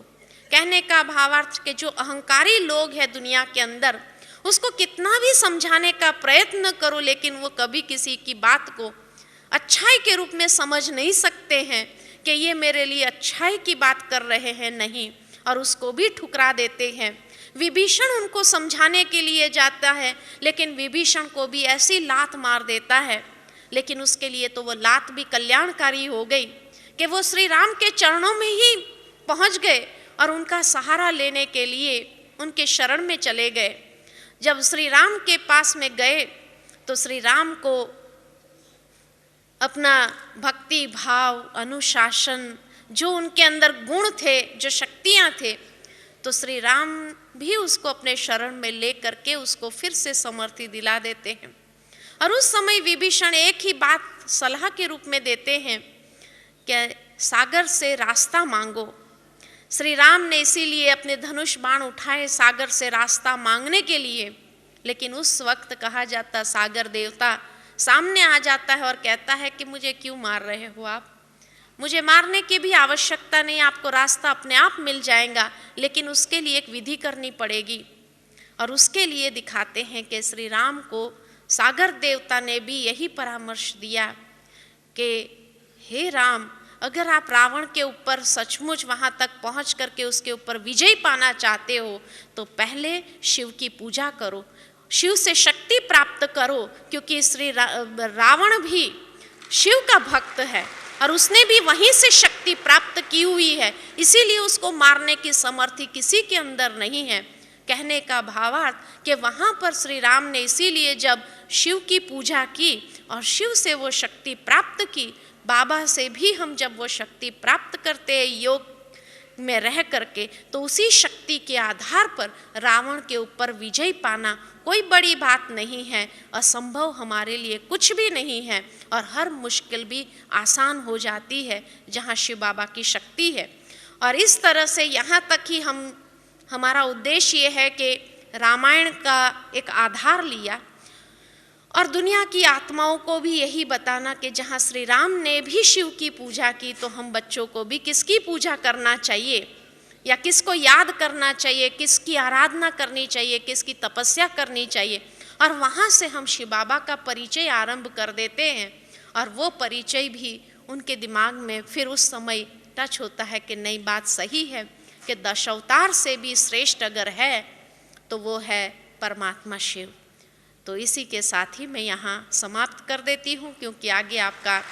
कहने का भावार्थ कि जो अहंकारी लोग हैं दुनिया के अंदर, उसको कितना भी समझाने का प्रयत्न करो, लेकिन वो कभी किसी की बात को अच्छाई के रूप में समझ नहीं सकते हैं कि ये मेरे लिए अच्छाई की बात कर रहे हैं, नहीं, और उसको भी ठुकरा देते हैं। विभीषण उनको समझाने के लिए जाता है, लेकिन विभीषण को भी ऐसी लात मार देता है, लेकिन उसके लिए तो वो लात भी कल्याणकारी हो गई कि वो श्री राम के चरणों में ही पहुंच गए और उनका सहारा लेने के लिए उनके शरण में चले गए। जब श्री राम के पास में गए तो श्री राम को अपना भक्ति भाव, अनुशासन, जो उनके अंदर गुण थे, जो शक्तियाँ थे, तो श्री राम भी उसको अपने शरण में ले करके उसको फिर से समर्थी दिला देते हैं। और उस समय विभीषण एक ही बात सलाह के रूप में देते हैं कि सागर से रास्ता मांगो। श्री राम ने इसीलिए अपने धनुष बाण उठाए सागर से रास्ता मांगने के लिए, लेकिन उस वक्त कहा जाता सागर देवता सामने आ जाता है और कहता है कि मुझे क्यों मार रहे हो आप, मुझे मारने की भी आवश्यकता नहीं, आपको रास्ता अपने आप मिल जाएगा, लेकिन उसके लिए एक विधि करनी पड़ेगी। और उसके लिए दिखाते हैं कि श्री राम को सागर देवता ने भी यही परामर्श दिया कि हे राम, अगर आप रावण के ऊपर सचमुच वहाँ तक पहुँच करके उसके ऊपर विजय पाना चाहते हो तो पहले शिव की पूजा करो, शिव से शक्ति प्राप्त करो, क्योंकि श्री रावण भी शिव का भक्त है और उसने भी वहीं से शक्ति प्राप्त की हुई है, इसीलिए उसको मारने की समर्थी किसी के अंदर नहीं है। कहने का भावार्थ कि वहाँ पर श्री राम ने इसीलिए जब शिव की पूजा की और शिव से वो शक्ति प्राप्त की, बाबा से भी हम जब वो शक्ति प्राप्त करते हैं योग में रह करके, तो उसी शक्ति के आधार पर रावण के ऊपर विजय पाना कोई बड़ी बात नहीं है, असंभव हमारे लिए कुछ भी नहीं है और हर मुश्किल भी आसान हो जाती है जहाँ शिव बाबा की शक्ति है। और इस तरह से यहाँ तक ही हमारा उद्देश्य ये है कि रामायण का एक आधार लिया और दुनिया की आत्माओं को भी यही बताना कि जहाँ श्री राम ने भी शिव की पूजा की, तो हम बच्चों को भी किसकी पूजा करना चाहिए या किसको याद करना चाहिए, किसकी आराधना करनी चाहिए, किसकी तपस्या करनी चाहिए। और वहाँ से हम शिव बाबा का परिचय आरंभ कर देते हैं और वो परिचय भी उनके दिमाग में फिर उस समय टच होता है कि नई बात सही है कि 10 अवतार से भी श्रेष्ठ अगर है तो वो है परमात्मा शिव। तो इसी के साथ ही मैं यहाँ समाप्त कर देती हूँ, क्योंकि आगे आपका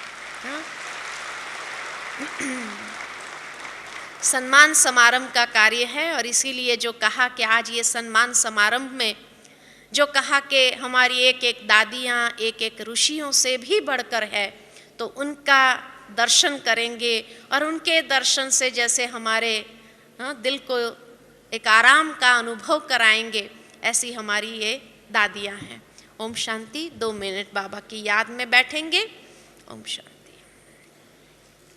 सम्मान समारंभ का कार्य है। और इसीलिए जो कहा कि आज ये सम्मान समारंभ में जो कहा कि हमारी एक एक दादियाँ एक एक ऋषियों से भी बढ़कर है, तो उनका दर्शन करेंगे और उनके दर्शन से जैसे हमारे दिल को एक आराम का अनुभव कराएंगे, ऐसी हमारी ये दादियाँ हैं। ओम शांति। 2 मिनट बाबा की याद में बैठेंगे। ओम शांति।